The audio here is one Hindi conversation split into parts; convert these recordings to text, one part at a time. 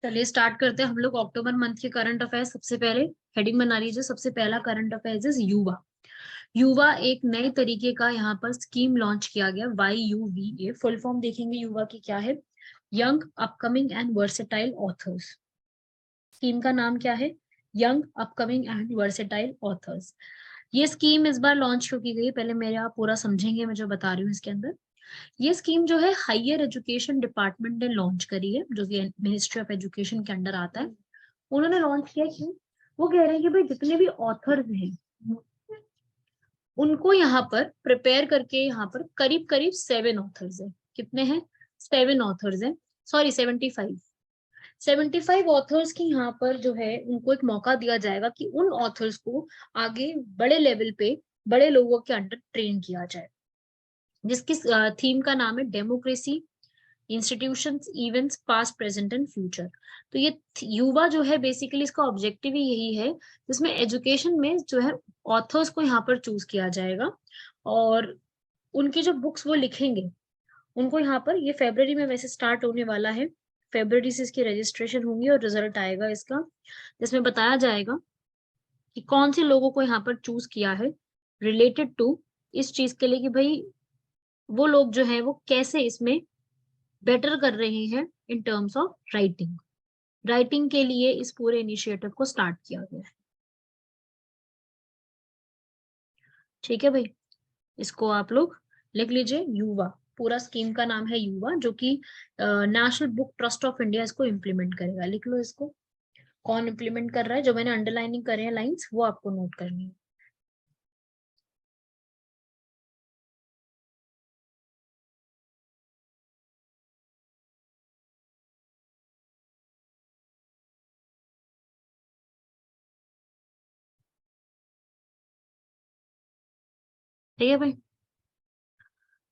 चलिए स्टार्ट करते हैं हम लोग अक्टूबर मंथ के करंट अफेयर्स। सबसे पहले हेडिंग बना लीजिए। सबसे पहला करंट अफेयर्स इज युवा। युवा एक नए तरीके का यहाँ पर स्कीम लॉन्च किया गया, YUVA। फुल फॉर्म देखेंगे युवा की क्या है, young upcoming and versatile authors. Scheme का नाम क्या है, young upcoming and versatile authors. ये स्कीम इस बार लॉन्च क्यों की गई, पहले मेरे आप पूरा समझेंगे मैं जो बता रही हूँ इसके अंदर। ये स्कीम जो है हायर एजुकेशन डिपार्टमेंट ने लॉन्च करी है, जो कि मिनिस्ट्री ऑफ एजुकेशन के अंडर आता है। उन्होंने लॉन्च किया क्यों, वो कह रहे हैं कि भाई जितने भी ऑथर्स हैं उनको यहाँ पर प्रिपेयर करके, यहाँ पर करीब करीब 7 ऑथर्स हैं। कितने हैं, 7 ऑथर्स हैं, सॉरी 75 ऑथर्स की यहाँ पर जो है उनको एक मौका दिया जाएगा कि उन ऑथर्स को आगे बड़े लेवल पे बड़े लोगों के अंडर ट्रेन किया जाए, जिसकी थीम का नाम है democracy institutions events past present and future. तो ये युवा जो है बेसिकली इसका ऑब्जेक्टिव ही यही है, जिसमें एजुकेशन में जो है ऑथर्स को यहाँ पर चूज किया जाएगा और उनकी जो बुक्स वो लिखेंगे उनको यहाँ पर, ये फरवरी में वैसे स्टार्ट होने वाला है, फरवरी से इसकी रजिस्ट्रेशन होंगी और रिजल्ट आएगा इसका, जिसमें बताया जाएगा कि कौन से लोगों को यहाँ पर चूज किया है रिलेटेड टू इस चीज के लिए कि भाई वो लोग जो है वो कैसे इसमें बेटर कर रहे हैं in terms of writing. Writing के लिए इस पूरे इनिशिएटिव को स्टार्ट किया गया है। ठीक है भाई, इसको आप लोग लिख लीजिए, युवा। पूरा स्कीम का नाम है युवा, जो कि national book trust of India इसको इम्प्लीमेंट करेगा। लिख लो इसको, कौन इम्प्लीमेंट कर रहा है, जो मैंने अंडरलाइनिंग करे हैं लाइंस वो आपको नोट करनी है। ठीक है भाई,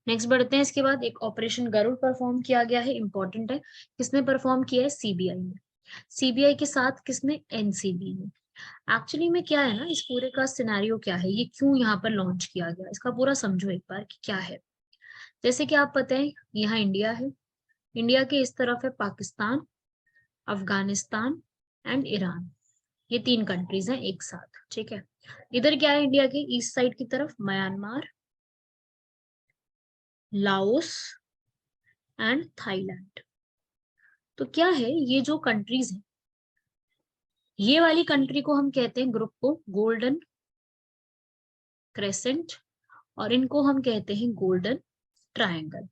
नेक्स्ट बढ़ते हैं। इसके बाद एक ऑपरेशन गरुड़ परफॉर्म किया गया है, इंपॉर्टेंट है। किसने परफॉर्म किया है, सीबीआई ने। सीबीआई के साथ किसने, एनसीबी ने। एक्चुअली में क्या है ना, इस पूरे का सिनेरियो क्या है, ये क्यों यहाँ पर लॉन्च किया गया, इसका पूरा समझो एक बार कि क्या है। जैसे कि आप पता है यहाँ इंडिया है, इंडिया के इस तरफ है पाकिस्तान, अफगानिस्तान एंड ईरान। ये 3 कंट्रीज हैं एक साथ, ठीक है। इधर क्या है, इंडिया के ईस्ट साइड की तरफ म्यांमार, लाओस एंड थाईलैंड। तो क्या है, ये जो कंट्रीज है, ये वाली कंट्री को हम कहते हैं ग्रुप को गोल्डन क्रेसेंट, और इनको हम कहते हैं गोल्डन ट्रायंगल।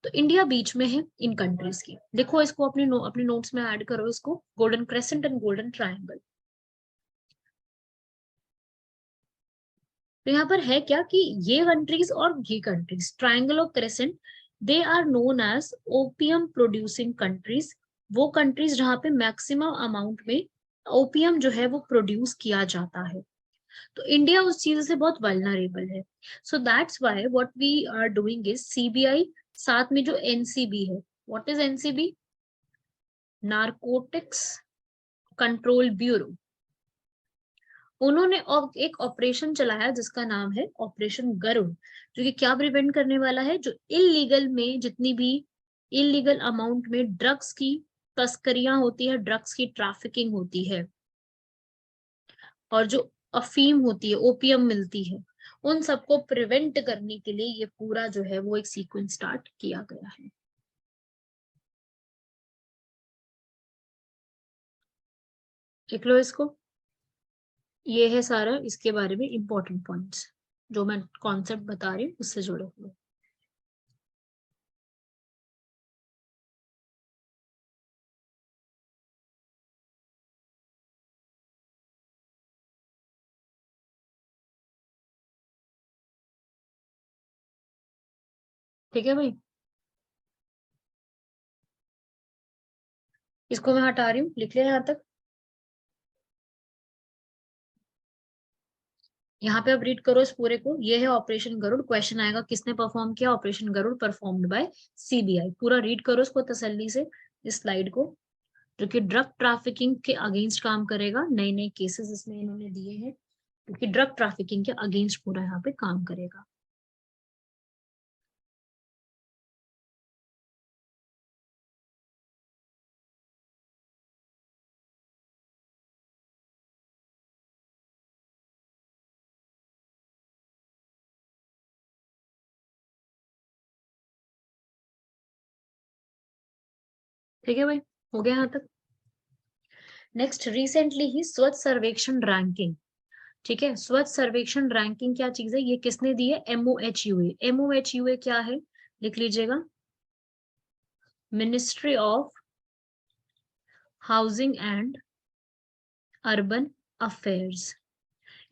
तो इंडिया बीच में है इन कंट्रीज की। देखो इसको अपने नोट्स में ऐड करो इसको, golden crescent and golden triangle. तो यहाँ पर है क्या कि ये कंट्रीज और ये कंट्रीज, ट्रायंगल और crescent, they are known as opium producing countries. वो कंट्रीज जहाँ पे मैक्सिमम अमाउंट में ओपियम जो है वो प्रोड्यूस किया जाता है। तो इंडिया उस चीज से बहुत वल्नरेबल है। So that's why what we are doing is CBI, साथ में जो एनसीबी है। What is NCB, narcotics control bureau. उन्होंने एक ऑपरेशन चलाया जिसका नाम है ऑपरेशन गरुड़, जो कि क्या प्रिवेंट करने वाला है, जो इलीगल में जितनी भी इलीगल अमाउंट में ड्रग्स की तस्करियां होती है, ड्रग्स की ट्रैफिकिंग होती है, और जो अफीम होती है, ओपियम मिलती है, उन सबको प्रिवेंट करने के लिए ये पूरा जो है वो एक सीक्वेंस स्टार्ट किया गया है। लिख लो इसको, ये है सारा इसके बारे में इंपॉर्टेंट पॉइंट्स जो मैं कॉन्सेप्ट बता रही हूँ उससे जुड़े हुए। ठीक है भाई, इसको मैं हटा रही हूँ, लिख लिया यहाँ तक। यहाँ पे अब रीड करो इस पूरे को। ये है ऑपरेशन गरुड़, क्वेश्चन आएगा किसने परफॉर्म किया, operation Garuda performed by CBI. पूरा रीड करो इसको तसल्ली से, इस स्लाइड को, जो कि ड्रग ट्रैफिकिंग के अगेंस्ट काम करेगा। नए नए केसेस इसमें इन्होंने दिए हैं, क्योंकि ड्रग ट्रैफिकिंग के अगेंस्ट पूरा यहाँ पे काम करेगा। ठीक है भाई, हो गया यहाँ तक। नेक्स्ट, रिसेंटली ही स्वच्छ सर्वेक्षण रैंकिंग, ठीक है, स्वच्छ सर्वेक्षण रैंकिंग क्या चीज है, ये किसने दी है, MOHUA। MOHUA क्या है, लिख लीजिएगा, ministry of housing and urban affairs.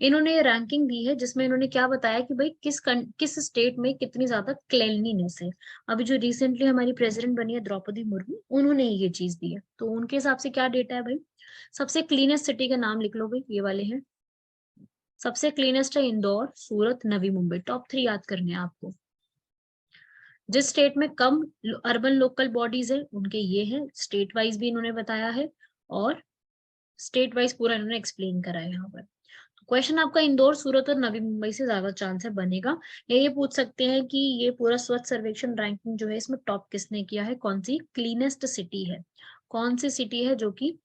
इन्होंने ये रैंकिंग दी है जिसमें इन्होंने क्या बताया कि भाई किस स्टेट में कितनी ज्यादा क्लेanलीनेस है। अभी जो रिसेंटली हमारी प्रेसिडेंट बनी है द्रौपदी मुर्मू, उन्होंने ये चीज दी है, तो उनके हिसाब से क्या डेटा है भाई। सबसे क्लीनेस्ट सिटी के नाम लिख लो भाई, ये वाले हैं। सबसे क्लीनेस्ट है इंदौर, सूरत, नवी मुंबई, टॉप 3 याद करने हैं आपको। जिस स्टेट में कम अर्बन लोकल बॉडीज है उनके ये है, स्टेट वाइज भी इन्होंने बताया है और स्टेट वाइज पूरा इन्होंने एक्सप्लेन करा है यहाँ पर। क्वेश्चन आपका इंदौर, सूरत और नवी मुंबई से ज्यादा चांस है बनेगा। ये पूछ सकते हैं कि ये पूरा स्वच्छ सर्वेक्षण रैंकिंग जो है इसमें टॉप किसने किया है, कौन सी क्लीनेस्ट सिटी है, कौन सी सिटी है जो कि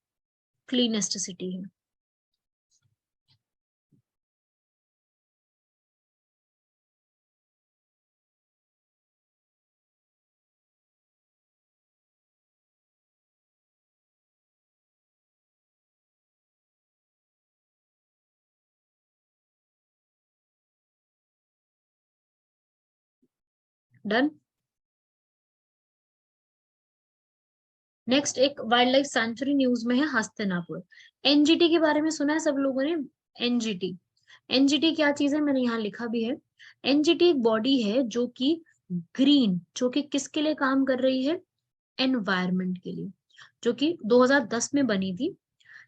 क्लीनेस्ट सिटी है। डन। नेक्स्ट, एक वाइल्ड लाइफ सेंचुरी न्यूज में है हस्तिनापुर। एनजीटी के बारे में सुना है सब लोगों ने, एनजीटी। एनजीटी क्या चीज है, मैंने यहाँ लिखा भी है। एनजीटी एक बॉडी है जो कि ग्रीन, जो कि किसके लिए काम कर रही है, एनवायरमेंट के लिए, जो कि 2010 में बनी थी।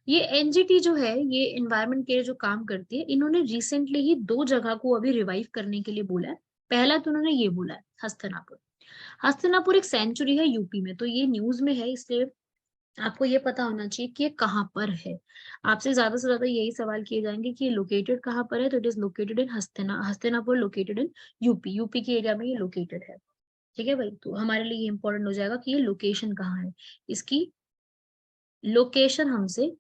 ये एनजीटी जो है ये एनवायरमेंट के लिए जो काम करती है, इन्होंने रिसेंटली ही 2 जगह को अभी रिवाइव करने के लिए बोला है। पहला तो उन्होंने ये बोला है हस्तिनापुर। हस्तिनापुर एक सेंचुरी है यूपी में, तो ये न्यूज में है, इसलिए आपको ये पता होना चाहिए कि ये कहाँ पर है। आपसे ज्यादा से ज्यादा यही सवाल किए जाएंगे कि ये लोकेटेड कहाँ पर है, तो it is located in Hastinapur located in UP, UP के एरिया में ये लोकेटेड है। ठीक है भाई, तो हमारे लिए ये इंपॉर्टेंट हो जाएगा कि ये लोकेशन कहाँ है, इसकी लोकेशन हमसे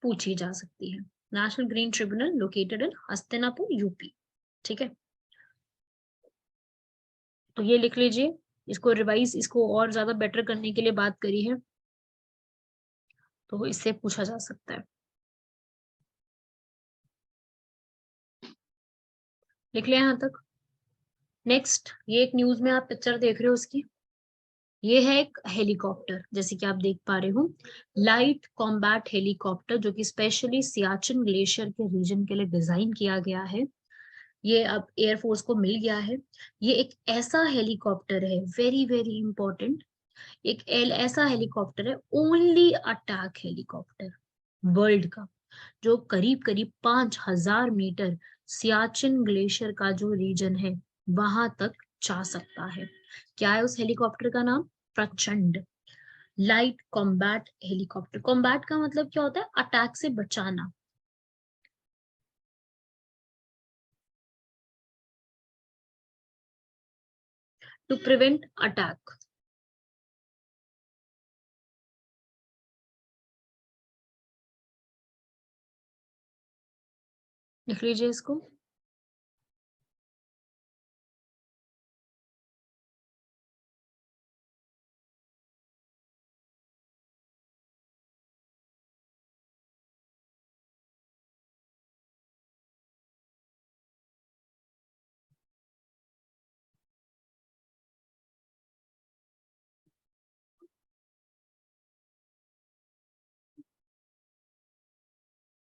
पूछी जा सकती है। National green tribunal located in Hastinapur UP. ठीक है, तो ये लिख लीजिए, इसको रिवाइज, इसको और ज्यादा बेटर करने के लिए बात करी है, तो इससे पूछा जा सकता है। लिख लिया यहाँ तक। नेक्स्ट, ये एक न्यूज में आप पिक्चर देख रहे हो उसकी, ये है एक हेलीकॉप्टर, जैसे कि आप देख पा रहे हो, लाइट कॉम्बैट हेलीकॉप्टर, जो कि स्पेशली सियाचिन ग्लेशियर के रीजन के लिए डिजाइन किया गया है। ये अब एयरफोर्स को मिल गया है। ये एक ऐसा हेलीकॉप्टर है, वेरी वेरी इंपॉर्टेंट, एक ऐसा हेलीकॉप्टर है, ओनली अटैक हेलीकॉप्टर वर्ल्ड का, जो करीब करीब 5000 मीटर सियाचिन ग्लेशियर का जो रीजन है वहां तक जा सकता है। क्या है उस हेलीकॉप्टर का नाम, प्रचंड लाइट कॉम्बैट हेलीकॉप्टर। कॉम्बैट का मतलब क्या होता है, अटैक से बचाना। To prevent attack. लिख लीजिए इसको।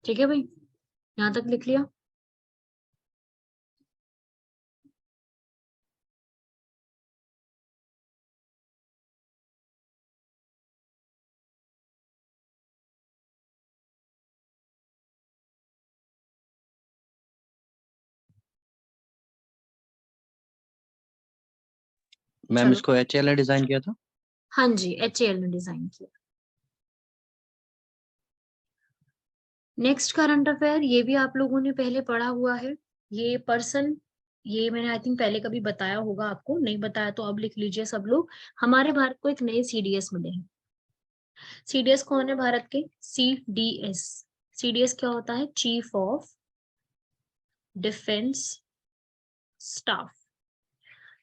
ठीक है भाई, यहाँ तक लिख लिया। मैम चलो, इसको HAL ने डिजाइन किया था। हाँ जी, HAL ने डिजाइन किया। नेक्स्ट करंट अफेयर, ये भी आप लोगों ने पहले पढ़ा हुआ है। ये पर्सन, ये मैंने आई थिंक पहले कभी बताया होगा आपको, नहीं बताया तो अब लिख लीजिए सब लोग। हमारे भारत को एक नए सीडीएस मिले हैं। सीडीएस कौन है भारत के, सीडीएस। सीडीएस क्या होता है, चीफ ऑफ डिफेंस स्टाफ।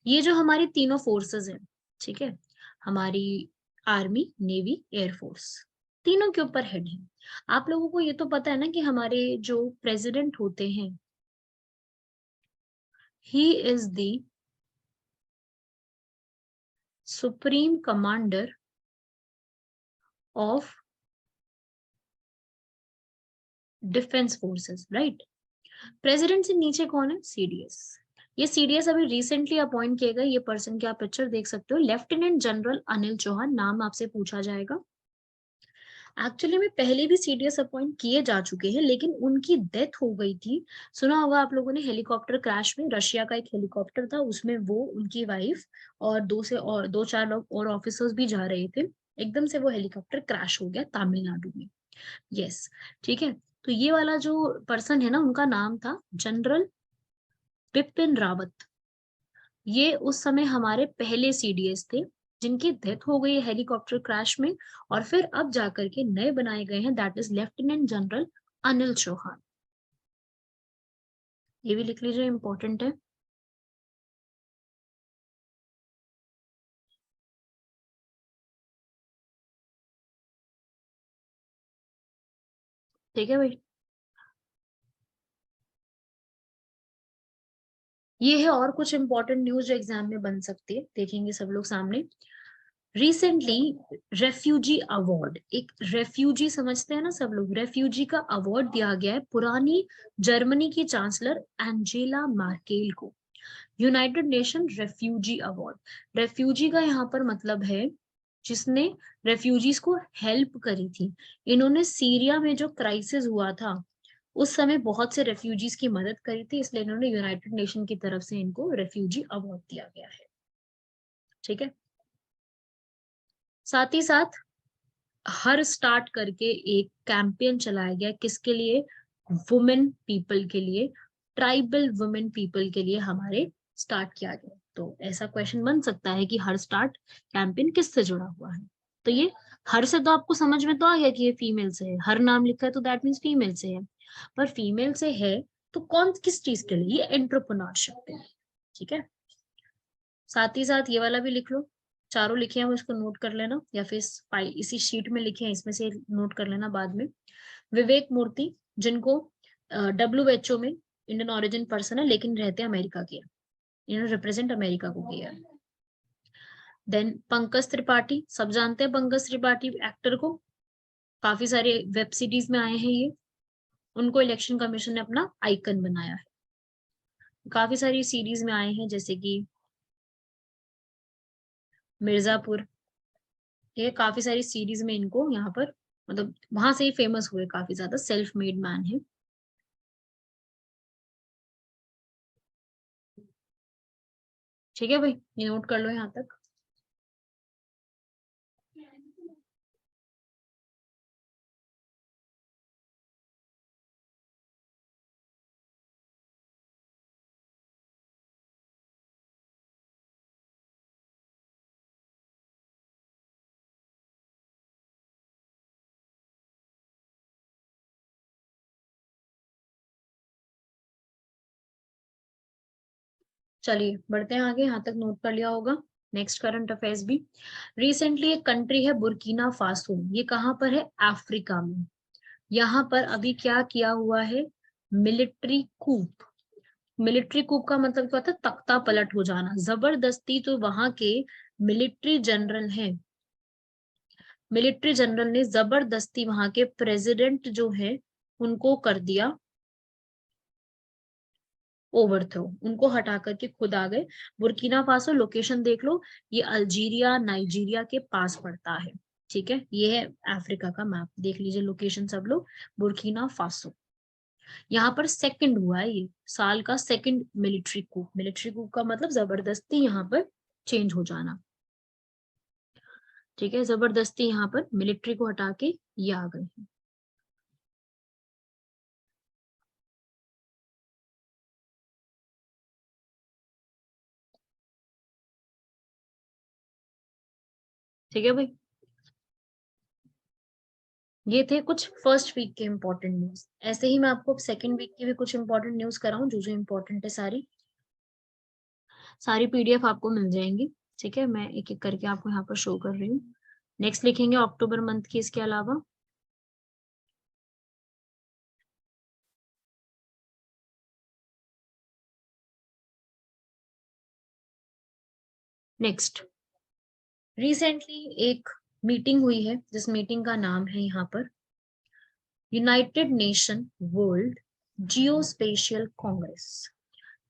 ये जो हमारी तीनों फोर्सेस हैं, ठीक है, हमारी आर्मी, नेवी, एयरफोर्स, तीनों के ऊपर हेड है। आप लोगों को ये तो पता है ना कि हमारे जो प्रेसिडेंट होते हैं, he is the supreme commander of defence forces, right. President से नीचे कौन है? सीडीएस। ये सीडीएस अभी रिसेंटली अपॉइंट किए गए, ये पर्सन की आप पिक्चर देख सकते हो, लेफ्टिनेंट जनरल अनिल चौहान, नाम आपसे पूछा जाएगा। एक्चुअली में पहले भी सीडीएस अपॉइंट किए जा चुके हैं, लेकिन उनकी डेथ हो गई थी। सुना होगा आप लोगों ने, हेलीकॉप्टर क्रैश में, रशिया का एक हेलीकॉप्टर था, उसमें वो, उनकी वाइफ और दो चार लोग और ऑफिसर्स भी जा रहे थे, एकदम से वो हेलीकॉप्टर क्रैश हो गया तमिलनाडु में। यस, ठीक है। तो ये वाला जो पर्सन है ना, उनका नाम था जनरल बिपिन रावत। ये उस समय हमारे पहले सीडीएस थे, जिनकी डेथ हो गई है हेलीकॉप्टर क्रैश में, और फिर अब जाकर के नए बनाए गए हैं, that is lieutenant general Anil Chauhan. ये भी लिख लीजिए, इंपॉर्टेंट है। ठीक है भाई, ये है और कुछ इंपॉर्टेंट न्यूज जो एग्जाम में बन सकती है, देखेंगे सब लोग सामने। रिसेंटली रेफ्यूजी अवार्ड, एक रेफ्यूजी समझते हैं ना सब लोग, रेफ्यूजी का अवार्ड दिया गया है पुरानी जर्मनी की चांसलर एंजेला मार्केल को। United nation refugee award, refugee का यहाँ पर मतलब है जिसने रेफ्यूजीज को हेल्प करी थी। इन्होंने सीरिया में जो क्राइसिस हुआ था, उस समय बहुत से रेफ्यूजीज की मदद करी थी, इसलिए इन्होंने यूनाइटेड नेशन की तरफ से इनको रेफ्यूजी अवार्ड दिया गया है। ठीक है, साथ ही साथ हर स्टार्ट करके एक कैंपेन चलाया गया, किसके लिए? वुमेन पीपल के लिए, ट्राइबल वुमेन पीपल के लिए हमारे स्टार्ट किया गया। तो ऐसा क्वेश्चन बन सकता है कि हर स्टार्ट कैंपेन किससे जुड़ा हुआ है? तो ये हर से तो आपको समझ में तो आ गया कि ये फीमेल से है, हर नाम लिखा है तो दैट मीन्स फीमेल से है, पर फीमेल से है तो कौन किस चीज के लिए? ये एंटरप्रेन्योरशिप के लिए। ठीक है, साथ ही साथ ये वाला भी लिख लो, चारों लिखे हैं वो, इसको नोट कर लेना, या फिर इसी शीट में लिखे हैं, इसमें से नोट कर लेना बाद में। विवेक मूर्ति, जिनको WHO में इंडियन ओरिजिन पर्सन है लेकिन रहते अमेरिका के, इन्होंने रिप्रेजेंट अमेरिका को किया। देन पंकज त्रिपाठी, सब जानते हैं पंकज त्रिपाठी एक्टर को, काफी सारे वेब सीरीज में आए हैं ये, उनको इलेक्शन कमीशन ने अपना आइकन बनाया है, काफी सारी सीरीज में आए हैं, जैसे कि मिर्जापुर, ये काफी सारी सीरीज में इनको यहाँ पर, मतलब वहां से ही फेमस हुए, काफी ज्यादा सेल्फ मेड मैन है। ठीक है भाई, ये नोट कर लो यहाँ तक। चलिए बढ़ते हैं आगे, यहाँ तक नोट कर लिया होगा। नेक्स्ट करंट अफेयर्स भी, रिसेंटली एक कंट्री है बुर्किना फासो, ये कहाँ पर है? अफ्रीका में। यहाँ पर अभी क्या किया हुआ है? मिलिट्री कूप। मिलिट्री कूप का मतलब क्या होता है? तख्ता पलट हो जाना, जबरदस्ती। तो वहां के मिलिट्री जनरल हैं, मिलिट्री जनरल ने जबरदस्ती वहां के प्रेसिडेंट जो है उनको कर दिया ओवरथ्रो, उनको हटा करके खुद आ गए। बुर्किना फासो, लोकेशन देख लो, ये अल्जीरिया नाइजीरिया के पास पड़ता है। ठीक है, ये है अफ्रीका का मैप, देख लीजिए लोकेशन सब लोग, बुर्किना फासो। यहाँ पर सेकंड हुआ है, ये साल का सेकंड मिलिट्री कूप। मिलिट्री कूप का मतलब जबरदस्ती यहाँ पर चेंज हो जाना। ठीक है, जबरदस्ती यहाँ पर मिलिट्री को हटा के ये आ गए हैं। ठीक है भाई, ये थे कुछ फर्स्ट वीक के इंपॉर्टेंट न्यूज। ऐसे ही मैं आपको सेकंड वीक की भी कुछ इंपॉर्टेंट न्यूज कराऊं, जो जो इंपॉर्टेंट है सारी सारी PDF आपको मिल जाएंगी। ठीक है, मैं एक एक करके आपको यहाँ पर शो कर रही हूँ। नेक्स्ट लिखेंगे अक्टूबर मंथ की इसके अलावा। नेक्स्ट, रिसेंटली एक मीटिंग हुई है जिस मीटिंग का नाम है यहाँ पर United nation world geospatial Congress.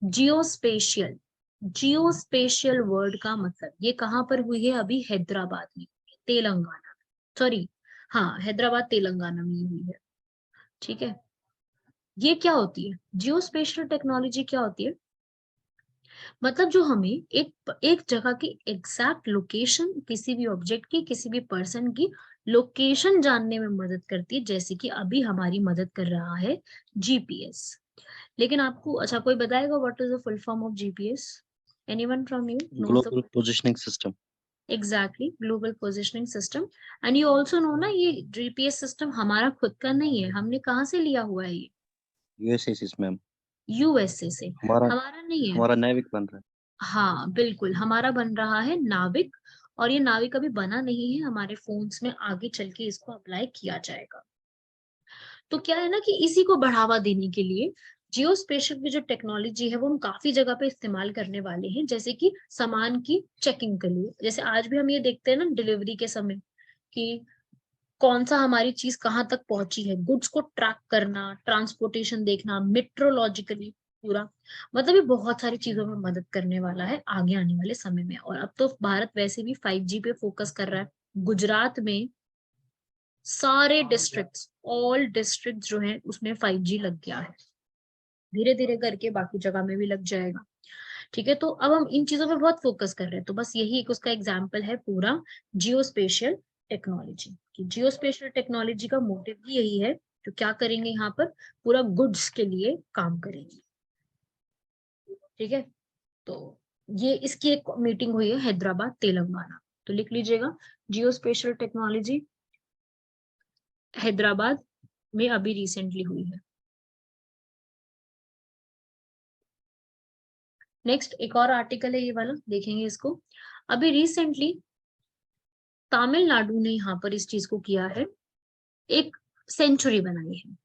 Geospatial, geospatial word का मतलब ये कहाँ पर हुई है? अभी हैदराबाद में, तेलंगाना, सॉरी, हाँ हैदराबाद तेलंगाना में हुई है। ठीक है, ये क्या होती है? जियोस्पेशियल टेक्नोलॉजी क्या होती है? मतलब जो हमें एक जगह की एग्जैक्ट लोकेशन, किसी भी ऑब्जेक्ट की, किसी भी पर्सन की लोकेशन जानने में मदद करती है, जैसे कि अभी हमारी मदद कर रहा है जीपीएस। लेकिन आपको अच्छा कोई बताएगा what is the full form of GPS? Anyone from you knows the? Global positioning system. Exactly, global positioning system. And you also know ना, ये जीपीएस सिस्टम हमारा खुद का नहीं है, हमने कहाँ से लिया हुआ है? ये यूएसएस मैम। यूएसए से। हमारा हमारा नहीं है। हमारा नैविक बन रहा है। हाँ बिल्कुल, हमारा बन रहा है नाविक। और ये नाविक अभी बना नहीं है, हमारे फोन्स में आगे चल के इसको अप्लाई किया जाएगा। तो क्या है ना कि इसी को बढ़ावा देने के लिए जियो स्पेशल की जो टेक्नोलॉजी है वो हम काफी जगह पे इस्तेमाल करने वाले हैं, जैसे कि सामान की चेकिंग के लिए। जैसे आज भी हम ये देखते हैं ना डिलीवरी के समय कि कौन सा हमारी चीज कहाँ तक पहुंची है, गुड्स को ट्रैक करना, ट्रांसपोर्टेशन देखना, मेट्रोलॉजिकली पूरा। मतलब ये बहुत सारी चीजों में मदद करने वाला है आगे आने वाले समय में। और अब तो भारत वैसे भी 5G पे फोकस कर रहा है। गुजरात में सारे डिस्ट्रिक्ट्स, ऑल डिस्ट्रिक्ट जो है उसमें 5G लग गया है। धीरे धीरे करके बाकी जगह में भी लग जाएगा। ठीक है, तो अब हम इन चीजों पे बहुत फोकस कर रहे हैं। तो बस यही एक उसका एग्जाम्पल है पूरा जियो स्पेशियल टेक्नोलॉजी की। जियो स्पेशियल टेक्नोलॉजी का मोटिव भी यही है, तो क्या करेंगे यहाँ पर? पूरा गुड्स के लिए काम करेंगे। ठीक है, तो ये इसकी एक मीटिंग हुई है हैदराबाद तेलंगाना। तो लिख लीजिएगा, जियो स्पेशियल टेक्नोलॉजी हैदराबाद में अभी रिसेंटली हुई है। नेक्स्ट एक और आर्टिकल है ये वाला, देखेंगे इसको। अभी रिसेंटली तमिलनाडु ने यहाँ पर इस चीज को किया है, एक सेंचुरी बनाई है।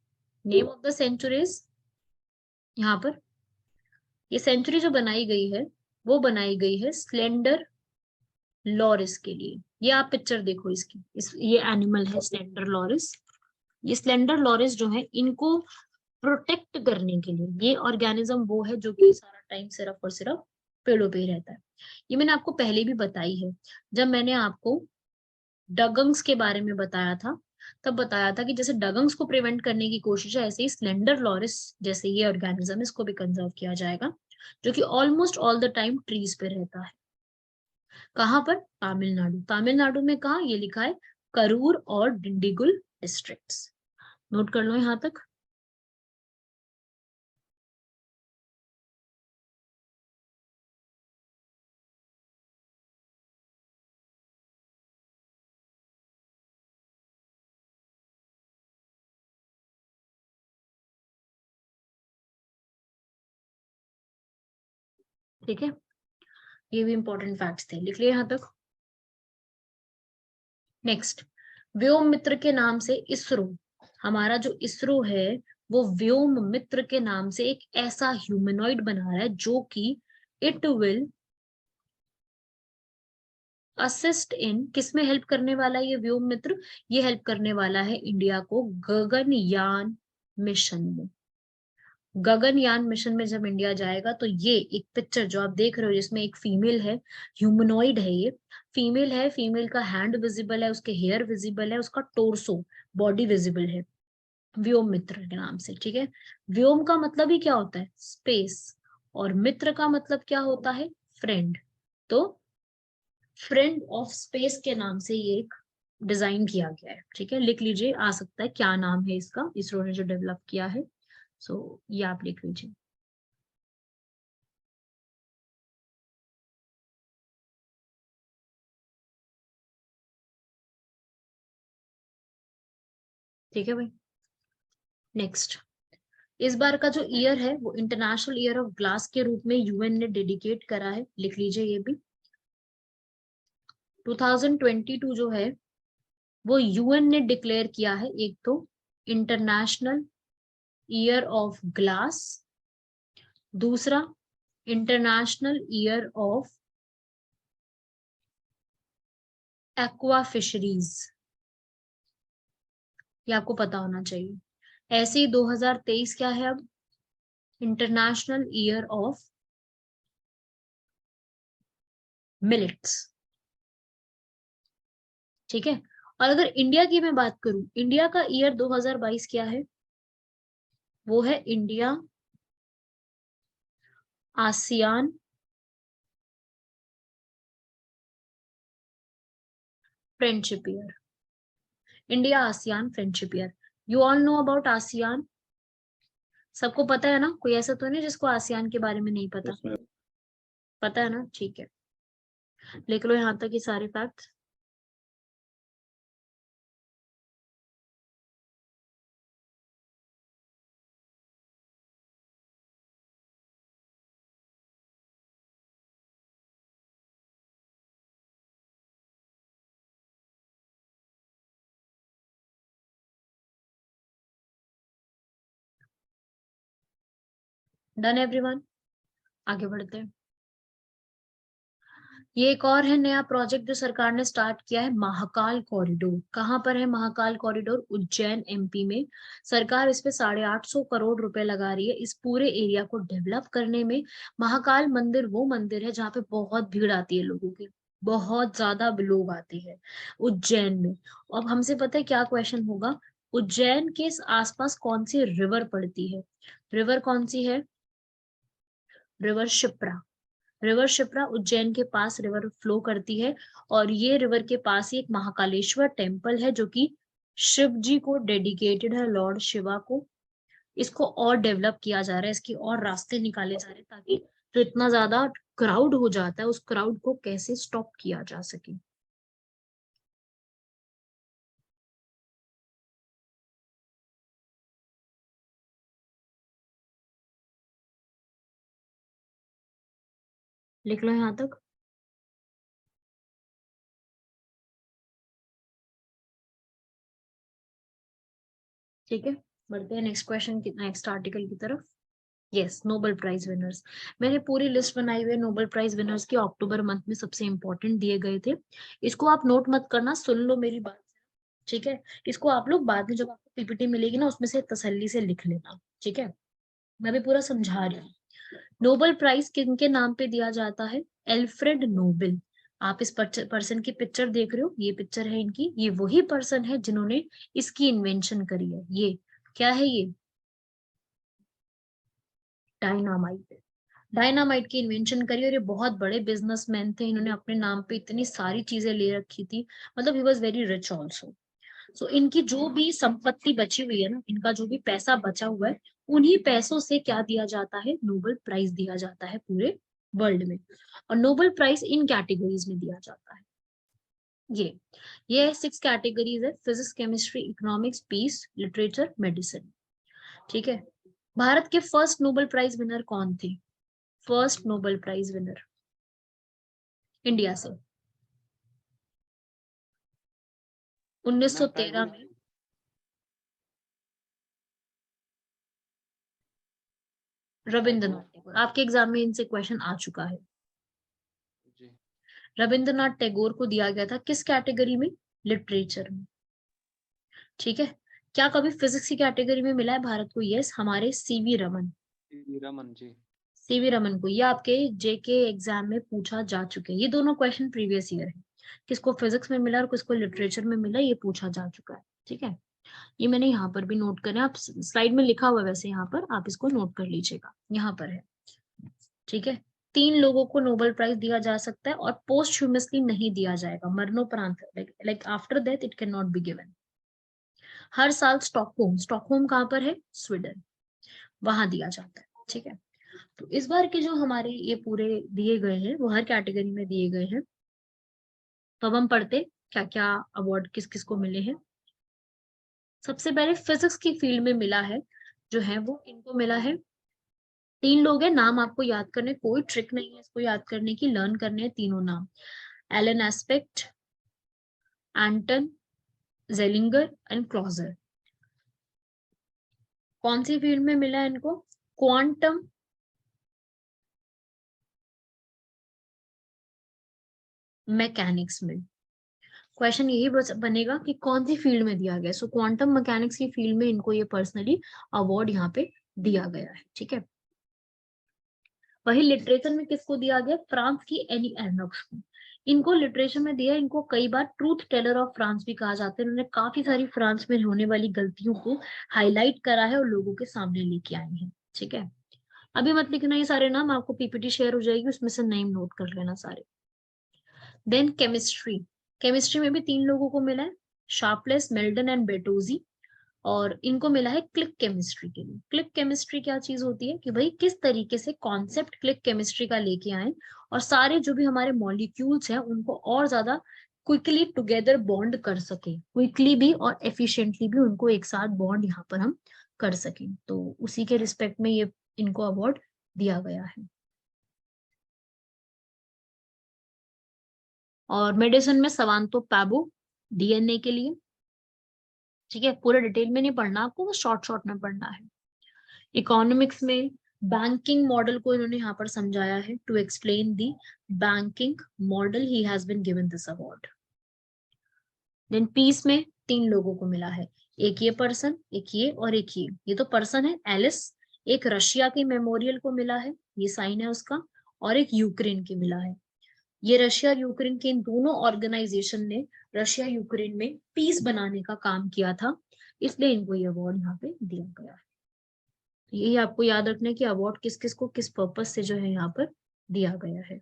नेम ऑफ द सेंचुरीज यहाँ पर, ये सेंचुरी जो बनाई गई है वो बनाई गई है स्लेंडर लॉरिस के लिए। ये आप पिक्चर देखो इसकी, ये एनिमल है स्लेंडर लॉरिस। ये स्लेंडर लॉरिस जो है इनको प्रोटेक्ट करने के लिए, ये ऑर्गेनिज्म वो है जो कि सारा टाइम सिर्फ और सिर्फ पेड़ों पे ही रहता है। ये मैंने आपको पहले भी बताई है, जब मैंने आपको डगंग्स के बारे में बताया था, तब बताया था कि जैसे डगंग्स को प्रिवेंट करने की कोशिश है, ऐसे ही स्लेंडर लॉरिस जैसे ये ऑर्गेनिज्म, इसको भी कंजर्व किया जाएगा, जो कि almost all the time trees पे रहता है। कहाँ पर? तमिलनाडु। तमिलनाडु में कहा? ये लिखा है करूर और डिंडीगुल डिस्ट्रिक्ट्स। नोट कर लो यहाँ तक। ठीक है, ये भी इंपॉर्टेंट फैक्ट्स थे, लिख लिए यहाँ तक। नेक्स्ट, व्योम मित्र के नाम से इसरो, हमारा जो इसरो है वो व्योम मित्र के नाम से एक ऐसा ह्यूमनॉइड बना रहा है जो कि इट विल असिस्ट इन, किसमें हेल्प करने वाला है ये व्योम मित्र? ये हेल्प करने वाला है इंडिया को गगनयान मिशन में। गगनयान मिशन में जब इंडिया जाएगा तो ये एक पिक्चर जो आप देख रहे हो जिसमें एक फीमेल है, ह्यूमनॉइड है, ये फीमेल है, फीमेल का हैंड विजिबल है, उसके हेयर विजिबल है, उसका टोर्सो बॉडी विजिबल है, व्योम मित्र के नाम से। ठीक है, व्योम का मतलब ही क्या होता है? स्पेस। और मित्र का मतलब क्या होता है? फ्रेंड। तो फ्रेंड ऑफ स्पेस के नाम से ये एक डिजाइन किया गया है। ठीक है, लिख लीजिए, आ सकता है क्या नाम है इसका, इसरो ने जो डेवलप किया है। सो ये आप लिख लीजिए। ठीक है भाई, नेक्स्ट, इस बार का जो ईयर है वो इंटरनेशनल ईयर ऑफ ग्लास के रूप में यूएन ने डेडिकेट करा है, लिख लीजिए ये भी। 2022 जो है वो यूएन ने डिक्लेयर किया है। एक तो इंटरनेशनल ईयर ऑफ ग्लास, दूसरा international year of aqua fisheries, ये आपको पता होना चाहिए। ऐसे ही 2023 क्या है अब, इंटरनेशनल ईयर ऑफ मिलेट्स। ठीक है। और अगर इंडिया की मैं बात करूं, इंडिया का ईयर 2022 क्या है, वो है India ASEAN friendship year. India ASEAN friendship year. You all know about ASEAN, सबको पता है ना? कोई ऐसा तो नहीं जिसको आसियान के बारे में नहीं पता? Yes, ma'am. पता है ना? ठीक है, लिख लो यहाँ तक ये सारे फैक्ट। डन एवरीवन, आगे बढ़ते हैं। ये एक और है नया प्रोजेक्ट जो सरकार ने स्टार्ट किया है, महाकाल कॉरिडोर। कहाँ पर है महाकाल कॉरिडोर? उज्जैन एमपी में। सरकार इस पे 850 करोड़ रुपए लगा रही है इस पूरे एरिया को डेवलप करने में। महाकाल मंदिर वो मंदिर है जहाँ पे बहुत भीड़ आती है लोगों की, बहुत ज्यादा लोग आते हैं उज्जैन में। अब हमसे पता है क्या क्वेश्चन होगा, उज्जैन के आसपास कौन सी रिवर पड़ती है? रिवर कौन सी है? रिवर शिप्रा। रिवर शिप्रा उज्जैन के पास रिवर फ्लो करती है, और ये रिवर के पास ही एक महाकालेश्वर टेम्पल है जो कि शिव जी को डेडिकेटेड है, लॉर्ड शिवा को। इसको और डेवलप किया जा रहा है, इसके और रास्ते निकाले जा रहे हैं ताकि जो इतना ज्यादा क्राउड हो जाता है उस क्राउड को कैसे स्टॉप किया जा सके। लिख लो यहाँ तक। ठीक है, बढ़ते हैं नेक्स्ट क्वेश्चन की, नेक्स्ट आर्टिकल की तरफ। Yes, Nobel prize winners. मैंने पूरी लिस्ट बनाई हुई है नोबेल प्राइज विनर्स की, अक्टूबर मंथ में सबसे इंपॉर्टेंट दिए गए थे। इसको आप नोट मत करना, सुन लो मेरी बात। ठीक है, इसको आप लोग बाद में जब आपको पीपीटी मिलेगी ना उसमें से तसल्ली से लिख लेना। ठीक है, मैं भी पूरा समझा रही हूँ। नोबेल प्राइज किनके नाम पे दिया जाता है? Alfred Nobel. आप इस पर्सन की पिक्चर देख रहे हो, ये पिक्चर है इनकी, ये वही पर्सन है जिन्होंने इसकी इन्वेंशन करी है। ये क्या है? ये डायनामाइट। डायनामाइट की इन्वेंशन करी, और ये बहुत बड़े बिजनेसमैन थे, इन्होंने अपने नाम पे इतनी सारी चीजें ले रखी थी, मतलब ही was very rich also. So इनकी जो भी संपत्ति बची हुई है ना, इनका जो भी पैसा बचा हुआ है, उन्हीं पैसों से क्या दिया जाता है? नोबेल प्राइज दिया जाता है पूरे वर्ल्ड में। और नोबेल प्राइज इन कैटेगरीज में दिया जाता है। ये ये 6 कैटेगरीज है, physics, chemistry, economics, peace, literature, medicine. ठीक है। भारत के फर्स्ट नोबेल प्राइज विनर कौन थे? First Nobel prize winner India से 1913 में। रविंद्रनाथ टैगोर। आपके एग्जाम में इनसे क्वेश्चन आ चुका है। रविंद्रनाथ टैगोर को दिया गया था किस कैटेगरी में? लिटरेचर में। ठीक है। क्या कभी फिजिक्स की कैटेगरी में मिला है भारत को? यस, हमारे सीवी रमन। रमन जी। सीवी रमन को, ये आपके जेके एग्जाम में पूछा जा चुके हैं। ये दोनों क्वेश्चन प्रीवियस ईयर है, किसको फिजिक्स में मिला और किसको लिटरेचर में मिला, ये पूछा जा चुका है। ठीक है, ये मैंने यहाँ पर भी नोट करें, आप स्लाइड में लिखा हुआ है वैसे, यहाँ पर आप इसको नोट कर लीजिएगा, यहाँ पर है। ठीक है, 3 लोगों को नोबेल प्राइज दिया जा सकता है और पोस्टह्यूमसली नहीं दिया जाएगा, मरणोपरांत, like after death it can not be given. हर साल स्टॉकहोम, स्टॉकहोम कहाँ पर है? स्वीडन, वहां दिया जाता है। ठीक है, तो इस बार के जो हमारे ये पूरे दिए गए हैं वो हर कैटेगरी में दिए गए हैं। तो अब हम पढ़ते क्या क्या अवार्ड किस किस को मिले हैं। सबसे पहले फिजिक्स की फील्ड में मिला है, जो है वो इनको मिला है। 3 लोग हैं, नाम आपको याद करने, कोई ट्रिक नहीं है इसको याद करने की, लर्न करने हैं तीनों नाम। Alain Aspect, Anton Zeilinger and Clauser. कौन सी फील्ड में मिला है इनको? क्वांटम मैकेनिक्स में। क्वेश्चन यही बनेगा कि कौन सी फील्ड में दिया गया। सो क्वांटम मैकेनिक्स की फील्ड में इनको ये पर्सनली अवार्ड यहाँ पे दिया गया है। ठीक है, वही लिटरेचर में किसको दिया गया? फ्रांस की एनी एर्नॉक्स को। इनको लिटरेचर में दिया, इनको कई बार ट्रूथ टेलर ऑफ फ्रांस भी कहा जाता है। इन्होंने काफी सारी फ्रांस में होने वाली गलतियों को हाईलाइट करा है और लोगों के सामने लेके आए हैं। ठीक है, अभी मत लिखना ये सारे नाम, आपको पीपीटी शेयर हो जाएगी, उसमें से नेम नोट कर लेना सारे। Then chemistry. केमिस्ट्री में भी 3 लोगों को मिला है, शार्पलेस, मेल्टन एंड बेटोजी। और इनको मिला है क्लिक केमिस्ट्री के लिए। क्लिक केमिस्ट्री क्या चीज होती है कि भाई किस तरीके से कॉन्सेप्ट क्लिक केमिस्ट्री का लेके आए और सारे जो भी हमारे मॉलिक्यूल्स हैं उनको और ज्यादा क्विकली टुगेदर बॉन्ड कर सके, क्विकली भी और एफिशिएंटली भी उनको एक साथ बॉन्ड यहाँ पर हम कर सकें। तो उसी के रिस्पेक्ट में ये इनको अवार्ड दिया गया है। और मेडिसिन में सवांतो पैबो, डीएनए के लिए। ठीक है, पूरा डिटेल में नहीं पढ़ना आपको, बस शॉर्ट शॉर्ट में पढ़ना है। इकोनॉमिक्स में बैंकिंग मॉडल को इन्होंने यहाँ पर समझाया है। To explain the banking model he has been given this award. Then peace में 3 लोगों को मिला है, एक ये पर्सन, एक ये और एक ये तो पर्सन है एलिस। एक रशिया के मेमोरियल को मिला है, ये साइन है उसका, और एक यूक्रेन के मिला है। ये रशिया और यूक्रेन के इन दोनों ऑर्गेनाइजेशन ने रशिया यूक्रेन में पीस बनाने का काम किया था, इसलिए इनको ये अवार्ड यहाँ पे दिया गया है। यही आपको याद रखना है कि अवार्ड किस किस को किस पर्पस से जो है यहाँ पर दिया गया है।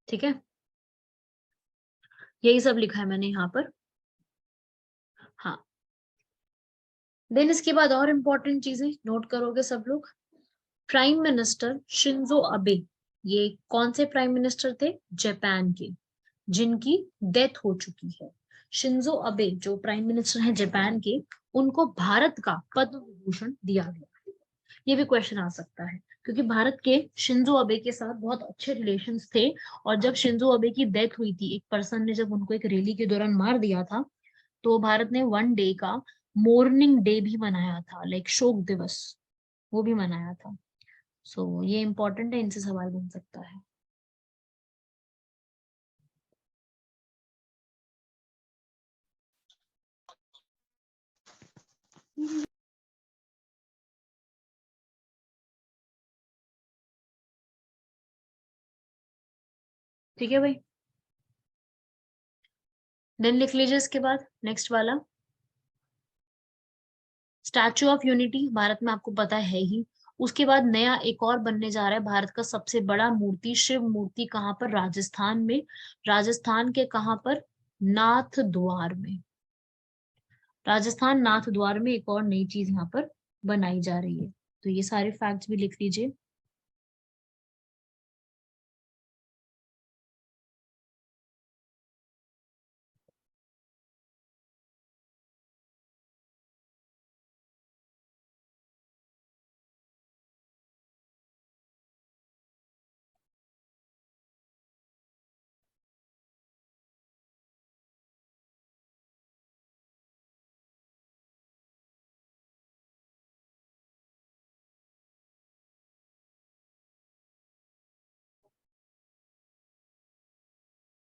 ठीक है, यही सब लिखा है मैंने यहाँ पर। हाँ, देन इसके बाद और इम्पोर्टेंट चीजें नोट करोगे सब लोग। प्राइम मिनिस्टर शिंजो अबे, ये कौन से प्राइम मिनिस्टर थे? जापान के, जिनकी डेथ हो चुकी है। शिंजो अबे जो प्राइम मिनिस्टर हैं जापान के, उनको भारत का पद्म विभूषण दिया गया। ये भी क्वेश्चन आ सकता है क्योंकि भारत के शिंजो अबे के साथ बहुत अच्छे रिलेशंस थे। और जब शिंजो अबे की डेथ हुई थी, एक पर्सन ने जब उनको एक रैली के दौरान मार दिया था, तो भारत ने 1 डे का मोर्निंग डे भी मनाया था, लाइक शोक दिवस, वो भी मनाया था। सो ये इंपॉर्टेंट है, इनसे सवाल बन सकता है। ठीक है भाई, देन लिख लीजिए इसके बाद नेक्स्ट वाला, स्टैचू ऑफ यूनिटी भारत में आपको पता है ही। उसके बाद नया एक और बनने जा रहा है, भारत का सबसे बड़ा मूर्ति, शिव मूर्ति, कहाँ पर? राजस्थान में। राजस्थान के कहाँ पर? नाथ द्वार में। राजस्थान नाथ द्वार में एक और नई चीज यहाँ पर बनाई जा रही है। तो ये सारे फैक्ट्स भी लिख लीजिए।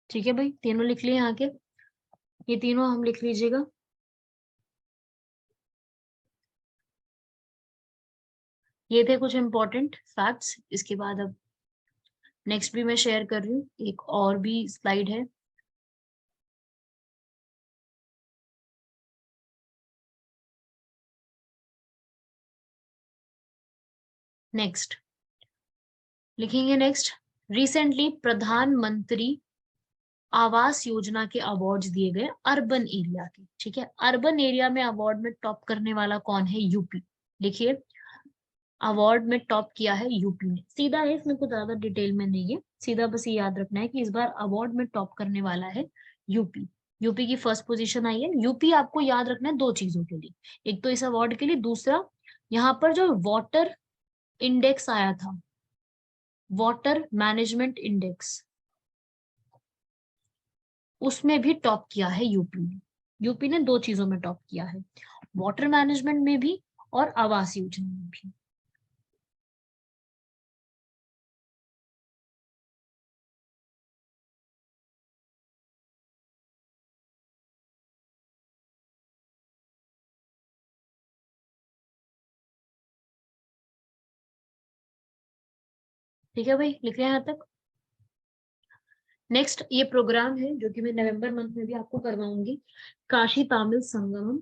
ठीक है भाई, तीनों लिख लिए यहाँ के, ये तीनों हम लिख लीजिएगा। ये थे कुछ इंपॉर्टेंट फैक्ट्स। इसके बाद अब नेक्स्ट भी मैं शेयर कर रही हूँ, एक और भी स्लाइड है। नेक्स्ट लिखेंगे, नेक्स्ट रिसेंटली प्रधानमंत्री आवास योजना के अवार्ड्स दिए गए अर्बन एरिया के। ठीक है, अर्बन एरिया में अवार्ड में टॉप करने वाला कौन है? यूपी। लिखिए, अवार्ड में टॉप किया है यूपी ने। सीधा है, इसमें कुछ ज्यादा डिटेल में नहीं है, सीधा बस ये याद रखना है कि इस बार अवार्ड में टॉप करने वाला है यूपी। यूपी की फर्स्ट पोजीशन आई है। यूपी आपको याद रखना है 2 चीजों के लिए, एक तो इस अवार्ड के लिए, दूसरा यहाँ पर जो वाटर इंडेक्स आया था, वाटर मैनेजमेंट इंडेक्स, उसमें भी टॉप किया है यूपी ने। यूपी ने 2 चीजों में टॉप किया है, वाटर मैनेजमेंट में भी और आवास योजना में भी। ठीक है भाई, लिख रहे हैं यहाँ तक। नेक्स्ट ये प्रोग्राम है जो कि मैं नवंबर मंथ में भी आपको करवाऊंगी, काशी तामिल संगमम।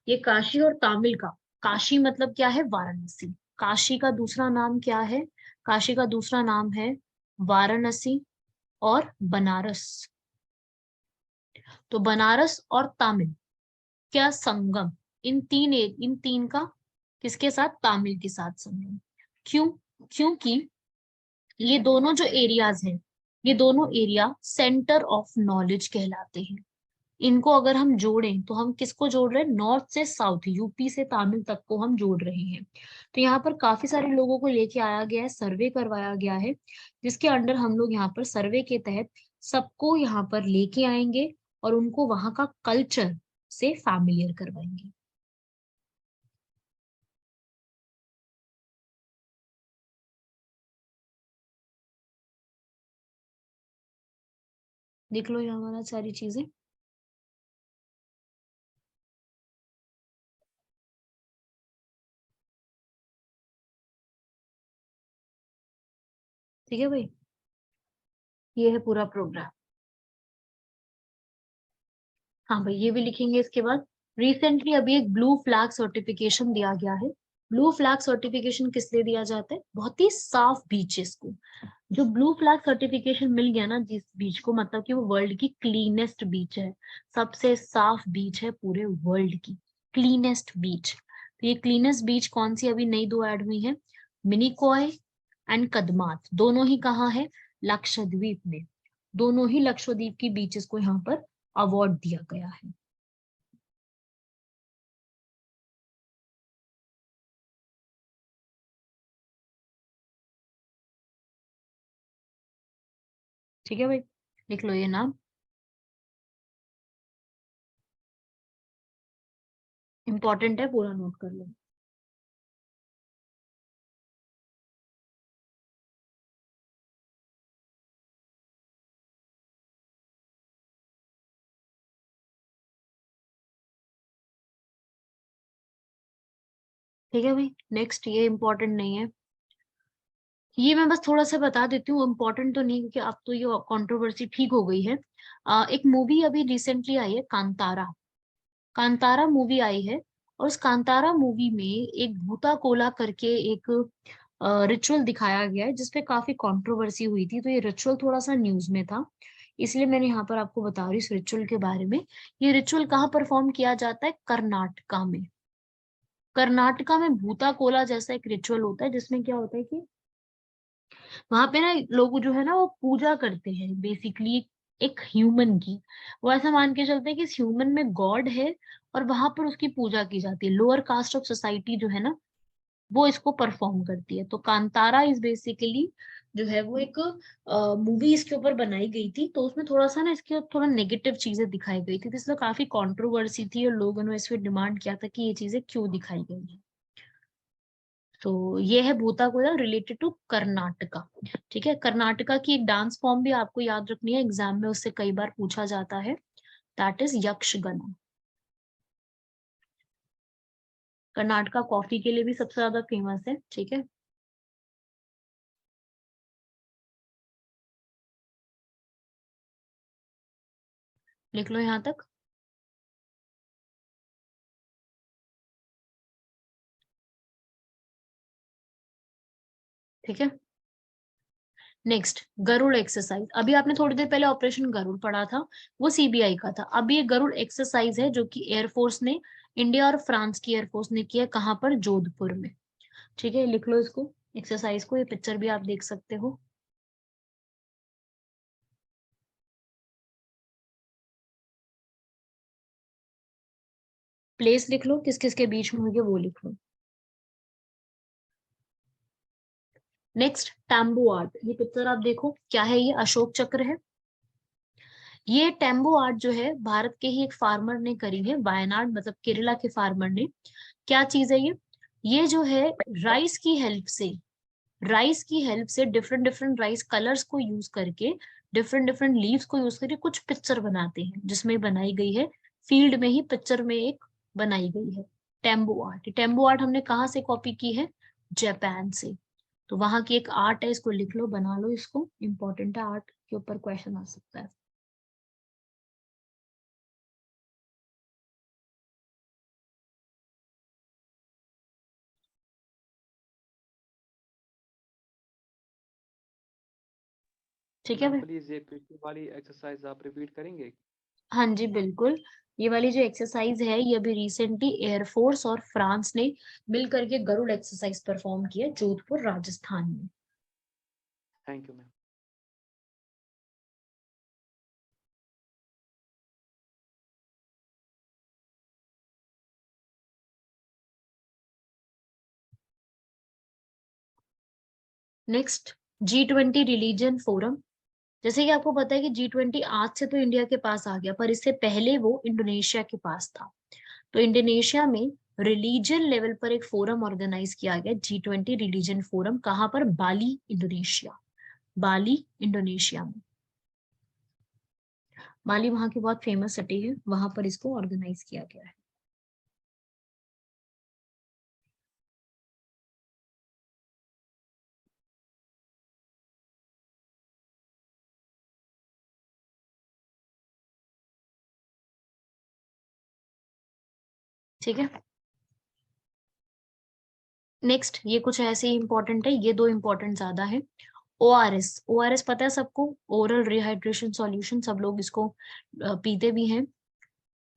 ये काशी और तामिल का, काशी मतलब क्या है, वाराणसी। काशी का दूसरा नाम क्या है, काशी का दूसरा नाम है वाराणसी और बनारस। तो बनारस और तामिल क्या संगम, इन तीन का किसके साथ, तामिल के साथ संगम। क्यों, क्योंकि ये दोनों जो एरियाज हैं, ये दोनों एरिया सेंटर ऑफ नॉलेज कहलाते हैं। इनको अगर हम जोड़ें तो हम किसको जोड़ रहे हैं, नॉर्थ से साउथ, यूपी से तामिल तक को हम जोड़ रहे हैं। तो यहाँ पर काफी सारे लोगों को लेके आया गया है, सर्वे करवाया गया है, जिसके अंडर हम लोग यहाँ पर सर्वे के तहत सबको यहाँ पर लेके आएंगे और उनको वहां का कल्चर से फैमिलियर करवाएंगे। देख लो यहाँ हमारा सारी चीजें। ठीक है भाई, ये है पूरा प्रोग्राम। हाँ भाई, ये भी लिखेंगे इसके बाद। रिसेंटली अभी एक ब्लू फ्लैग सर्टिफिकेशन दिया गया है। ब्लू फ्लैग सर्टिफिकेशन किस लिए दिया जाता है, बहुत ही साफ बीचेस को। जो ब्लू फ्लैग सर्टिफिकेशन मिल गया ना जिस बीच को, मतलब कि वो वर्ल्ड की क्लीनेस्ट बीच है, सबसे साफ बीच है पूरे वर्ल्ड की, क्लीनेस्ट बीच। तो ये क्लीनेस्ट बीच कौन सी अभी नई 2 ऐड हुई है, मिनिकॉय एंड कदमात, दोनों ही कहाँ है, लक्षद्वीप में। दोनों ही लक्षद्वीप की बीचेस को यहाँ पर अवार्ड दिया गया है। ठीक है भाई, लिख लो ये नाम, इंपॉर्टेंट है, पूरा नोट कर लो। ठीक है भाई, नेक्स्ट ये इंपॉर्टेंट नहीं है, ये मैं बस थोड़ा सा बता देती हूँ, इम्पोर्टेंट तो नहीं क्योंकि अब तो ये कंट्रोवर्सी ठीक हो गई है। एक मूवी अभी रिसेंटली आई है, कांतारा। कांतारा मूवी आई है, और उस कांतारा मूवी में एक भूता कोला करके एक रिचुअल दिखाया गया है, जिसपे काफी कंट्रोवर्सी हुई थी। तो ये रिचुअल थोड़ा सा न्यूज में था, इसलिए मैंने यहाँ पर आपको बता रही हूँ इस रिचुअल के बारे में। ये रिचुअल कहाँ परफॉर्म किया जाता है, कर्नाटका में। कर्नाटका में भूता कोला जैसा एक रिचुअल होता है, जिसमें क्या होता है कि वहां पे ना लोग जो है ना वो पूजा करते हैं बेसिकली एक ह्यूमन की। वो ऐसा मान के चलते हैं कि इस ह्यूमन में गॉड है, और वहां पर उसकी पूजा की जाती है। लोअर कास्ट ऑफ सोसाइटी जो है ना, वो इसको परफॉर्म करती है। तो कांतारा इज बेसिकली जो है वो एक मूवी इसके ऊपर बनाई गई थी, तो उसमें थोड़ा सा ना इसके थोड़ा नेगेटिव चीजें दिखाई गई थी, तो इसलिए काफी कंट्रोवर्सी थी और लोगों ने इस पे डिमांड किया था कि ये चीजें क्यों दिखाई गई है। तो ये है भूतागोला रिलेटेड टू कर्नाटका। ठीक है, कर्नाटका की एक डांस फॉर्म भी आपको याद रखनी है, एग्जाम में उससे कई बार पूछा जाता है, दैट इज यक्षगना। कर्नाटका कॉफी के लिए भी सबसे ज्यादा फेमस है। ठीक है, लिख लो यहाँ तक। ठीक है, नेक्स्ट गरुड़ एक्सरसाइज। अभी आपने थोड़ी देर पहले ऑपरेशन गरुड़ पढ़ा था, वो सीबीआई का था। अभी ये गरुड़ एक्सरसाइज है जो कि एयरफोर्स ने, इंडिया और फ्रांस की एयरफोर्स ने किया, कहाँ पर, जोधपुर में। ठीक है, लिख लो इसको, एक्सरसाइज को, ये पिक्चर भी आप देख सकते हो। प्लेस लिख लो, किस किस के बीच में हुई है वो लिख लो। नेक्स्ट टैम्बू आर्ट, ये पिक्चर आप देखो, क्या है ये, अशोक चक्र है। ये टेम्बो आर्ट जो है भारत के ही एक फार्मर ने करी है, वायनाड मतलब केरला के फार्मर ने। क्या चीज है ये जो है राइस की हेल्प से, डिफरेंट डिफरेंट राइस कलर्स को यूज करके, डिफरेंट डिफरेंट लीव्स को यूज करके कुछ पिक्चर बनाते हैं, जिसमें बनाई गई है फील्ड में ही, पिक्चर में एक बनाई गई है टेम्बो आर्ट। टेम्बो आर्ट हमने कहाँ से कॉपी की है? जापान से। तो वहां की एक आर्ट है, इसको लिख लो, बना लो, इसको इम्पोर्टेंट है, आर्ट के ऊपर क्वेश्चन आ सकता है। ठीक है मैम भाई। प्लीज ये पिछली वाली एक्सरसाइज आप रिपीट करेंगे? हाँ जी बिल्कुल। ये वाली जो एक्सरसाइज है ये अभी रिसेंटली एयरफोर्स और फ्रांस ने मिल करके गरुड़ एक्सरसाइज परफॉर्म किया जोधपुर राजस्थान में। Thank you ma'am. Next, G20 religion forum. जैसे कि आपको पता है कि G20 आज से तो इंडिया के पास आ गया, पर इससे पहले वो इंडोनेशिया के पास था। तो इंडोनेशिया में रिलीजन लेवल पर एक फोरम ऑर्गेनाइज किया गया, G20 रिलीजन फोरम। कहाँ पर? बाली इंडोनेशिया, बाली इंडोनेशिया में। बाली वहाँ की बहुत फेमस सिटी है, वहां पर इसको ऑर्गेनाइज किया गया है। ठीक है। नेक्स्ट, ये कुछ ऐसे ही इंपॉर्टेंट है, ये दो इंपॉर्टेंट ज्यादा है। ओआरएस, ओआरएस पता है सबको, ओरल रिहाइड्रेशन सॉल्यूशन, सब लोग इसको पीते भी हैं।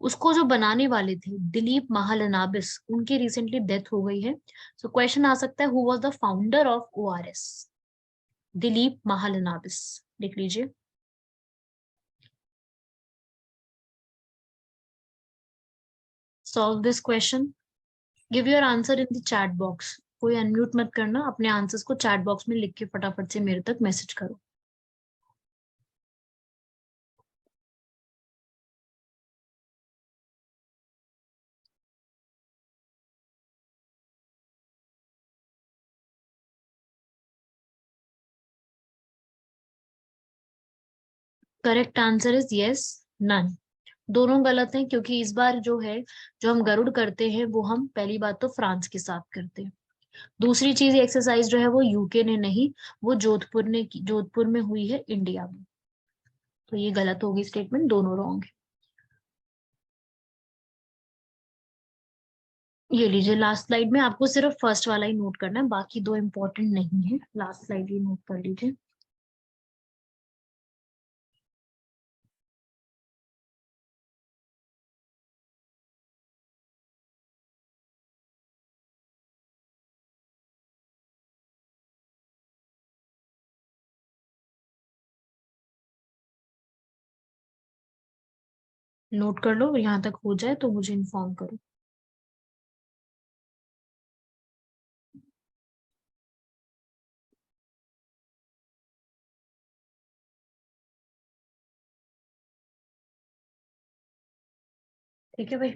उसको जो बनाने वाले थे दिलीप महालनाबिस, उनकी रिसेंटली डेथ हो गई है। सो क्वेश्चन आ सकता है, who was the founder of ORS? Dilip Mahalanabis, लिख लीजिए। Solve this question, give your answer in the chat box. कोई अनम्यूट मत करना, अपने आंसर्स को चैट बॉक्स में लिख के फटाफट से मेरे तक मैसेज करो। Correct answer is yes, none. दोनों गलत हैं, क्योंकि इस बार जो है, जो हम गरुड़ करते हैं वो हम पहली बात तो फ्रांस के साथ करते हैं। दूसरी चीज, एक्सरसाइज जो है वो यूके ने नहीं, वो जोधपुर में हुई है, इंडिया में। तो ये गलत होगी स्टेटमेंट, दोनों रॉन्ग है। ये लीजिए, लास्ट स्लाइड में आपको सिर्फ फर्स्ट वाला ही नोट करना है, बाकी दो इंपॉर्टेंट नहीं है। लास्ट स्लाइड ही नोट कर लीजिए। नोट कर लो, यहाँ तक हो जाए तो मुझे इन्फॉर्म करो। ठीक है भाई,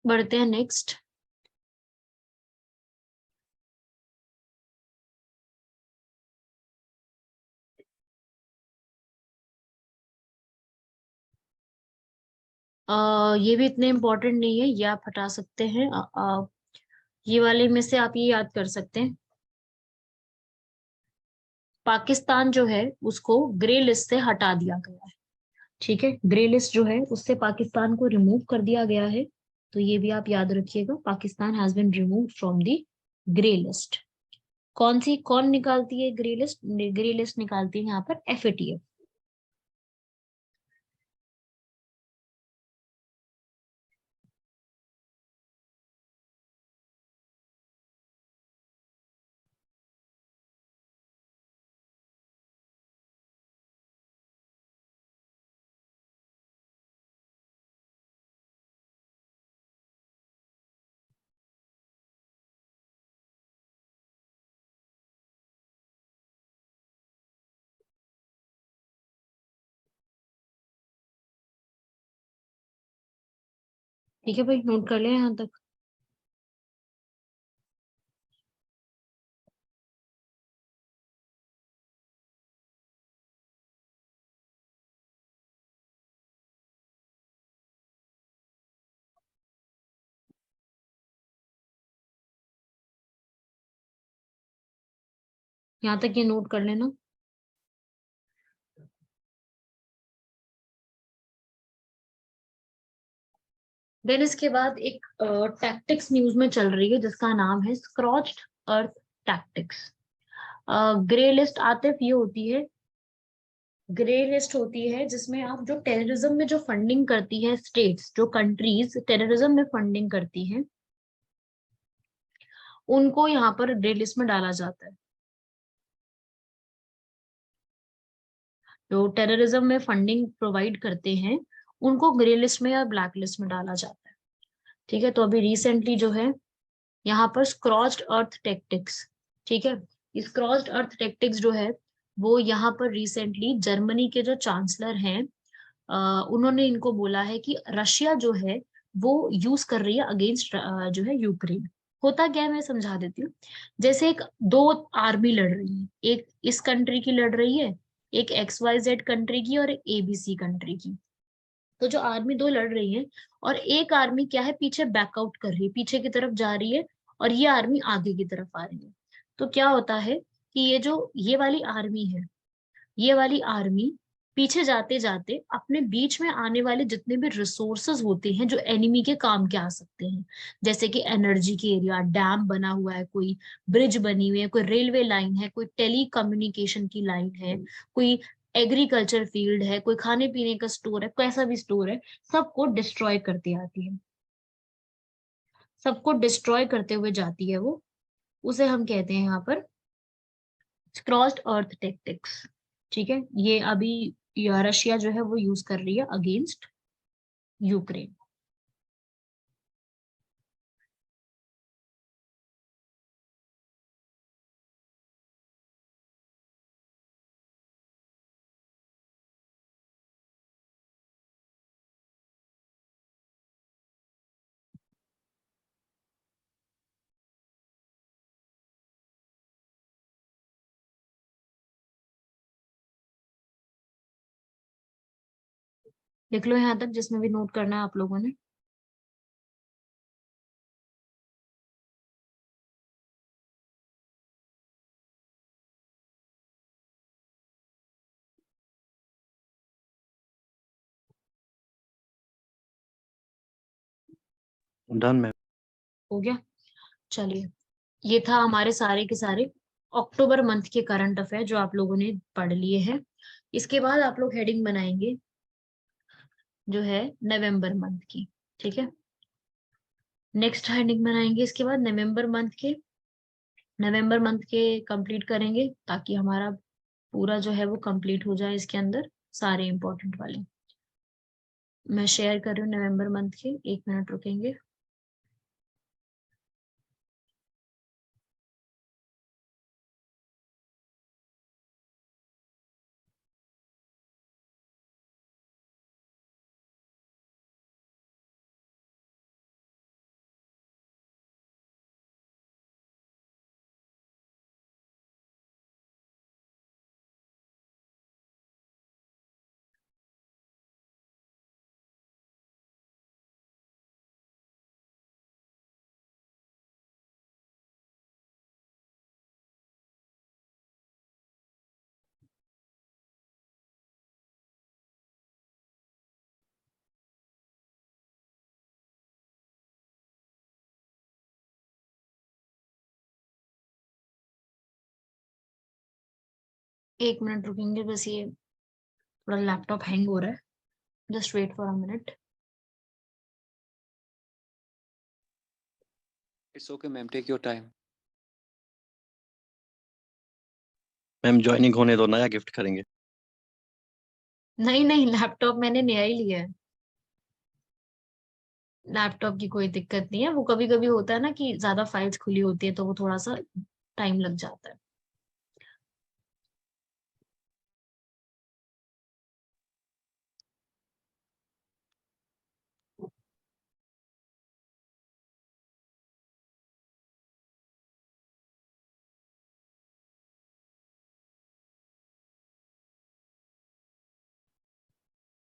बढ़ते हैं नेक्स्ट। ये भी इतने इम्पोर्टेंट नहीं है, ये आप हटा सकते हैं। ये वाले में से आप ये याद कर सकते हैं, पाकिस्तान जो है उसको ग्रे लिस्ट से हटा दिया गया है। ठीक है, ग्रे लिस्ट जो है उससे पाकिस्तान को रिमूव कर दिया गया है। तो ये भी आप याद रखिएगा, Pakistan has been remove from the grey list. कौन निकालती है ग्रे लिस्ट? ग्रे लिस्ट निकालती है यहाँ पर FATF। ठीक है भाई, नोट कर लिया यहाँ तक। यहाँ तक ये नोट कर लेना। देन इसके बाद एक टैक्टिक्स न्यूज में चल रही है जिसका नाम है स्क्रॉच्ड अर्थ टैक्टिक्स। ग्रे लिस्ट आतिफ ये होती है, ग्रे लिस्ट होती है जिसमें आप जो टेररिज्म में जो फंडिंग करती है स्टेट्स, जो कंट्रीज टेररिज्म में फंडिंग करती हैं, उनको यहाँ पर ग्रे लिस्ट में डाला जाता है। जो टेररिज्म में फंडिंग प्रोवाइड करते हैं उनको ग्रे लिस्ट में या ब्लैक लिस्ट में डाला जाता है। ठीक है, तो अभी रिसेंटली जो है यहाँ पर स्क्रॉच्ड अर्थ टैक्टिक्स, ठीक है, स्क्रॉच्ड अर्थ टैक्टिक्स जो है वो यहाँ पर रिसेंटली जर्मनी के जो चांसलर हैं, उन्होंने इनको बोला है कि रशिया जो है वो यूज कर रही है अगेंस्ट जो है यूक्रेन। होता क्या है मैं समझा देती हूँ। जैसे एक दो आर्मी लड़ रही है, एक इस कंट्री की लड़ रही है, एक XYZ कंट्री की और एक ABC कंट्री की। तो जो आर्मी दो लड़ रही है और एक आर्मी क्या है पीछे बैकआउट कर रही है, पीछे की तरफ जा रही है, और ये आर्मी आगे की तरफ आ रही है। तो क्या होता है कि ये वाली आर्मी है, ये वाली आर्मी पीछे जाते जाते अपने बीच में आने वाले जितने भी रिसोर्सेज होते हैं जो एनिमी के काम के आ सकते हैं, जैसे कि एनर्जी के एरिया, डैम बना हुआ है, कोई ब्रिज बनी हुई है, कोई रेलवे लाइन है, कोई टेली कम्युनिकेशन की लाइन है, कोई एग्रीकल्चर फील्ड है, कोई खाने पीने का स्टोर है, कैसा भी स्टोर है, सबको डिस्ट्रॉय करती आती है, सबको डिस्ट्रॉय करते हुए जाती है वो। उसे हम कहते हैं यहाँ पर क्रॉस्ड अर्थ टेक्टिक्स। ठीक है, ये अभी रशिया जो है वो यूज कर रही है अगेंस्ट यूक्रेन। लिख लो यहाँ तक जिसमें भी नोट करना है आप लोगों ने। Done ma'am. हो गया, चलिए। ये था हमारे सारे के सारे अक्टूबर मंथ के करंट अफेयर जो आप लोगों ने पढ़ लिए हैं। इसके बाद आप लोग हेडिंग बनाएंगे जो है नवंबर मंथ की। ठीक है, नेक्स्ट हेडिंग बनाएंगे इसके बाद नवंबर मंथ के कंप्लीट करेंगे ताकि हमारा पूरा जो है वो कंप्लीट हो जाए इसके अंदर सारे इंपॉर्टेंट वाले। मैं शेयर कर रही हूँ नवंबर मंथ के, 1 मिनट रुकेंगे। एक मिनट रुकेंगे बस, ये थोड़ा लैपटॉप हैंग हो रहा है। Just wait for a minute. It's okay, ma'am. Take your time. Ma'am joining होने दो, नया गिफ्ट करेंगे। नहीं नहीं, लैपटॉप मैंने नया ही लिया है। लैपटॉप की कोई दिक्कत नहीं है, वो कभी कभी होता है ना कि ज्यादा फाइल्स खुली होती है तो वो थोड़ा सा टाइम लग जाता है।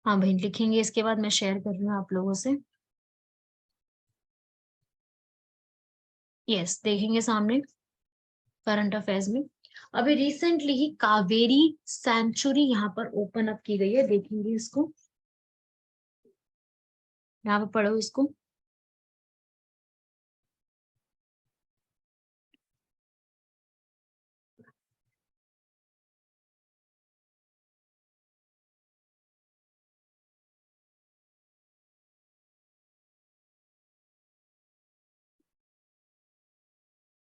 हाँ भाई लिखेंगे, इसके बाद मैं शेयर कर रही हूँ आप लोगों से। यस, देखेंगे सामने करंट अफेयर्स में। अभी रिसेंटली ही कावेरी सेंचुरी यहाँ पर ओपन अप की गई है, देखेंगे इसको, यहाँ पे पढ़ो इसको।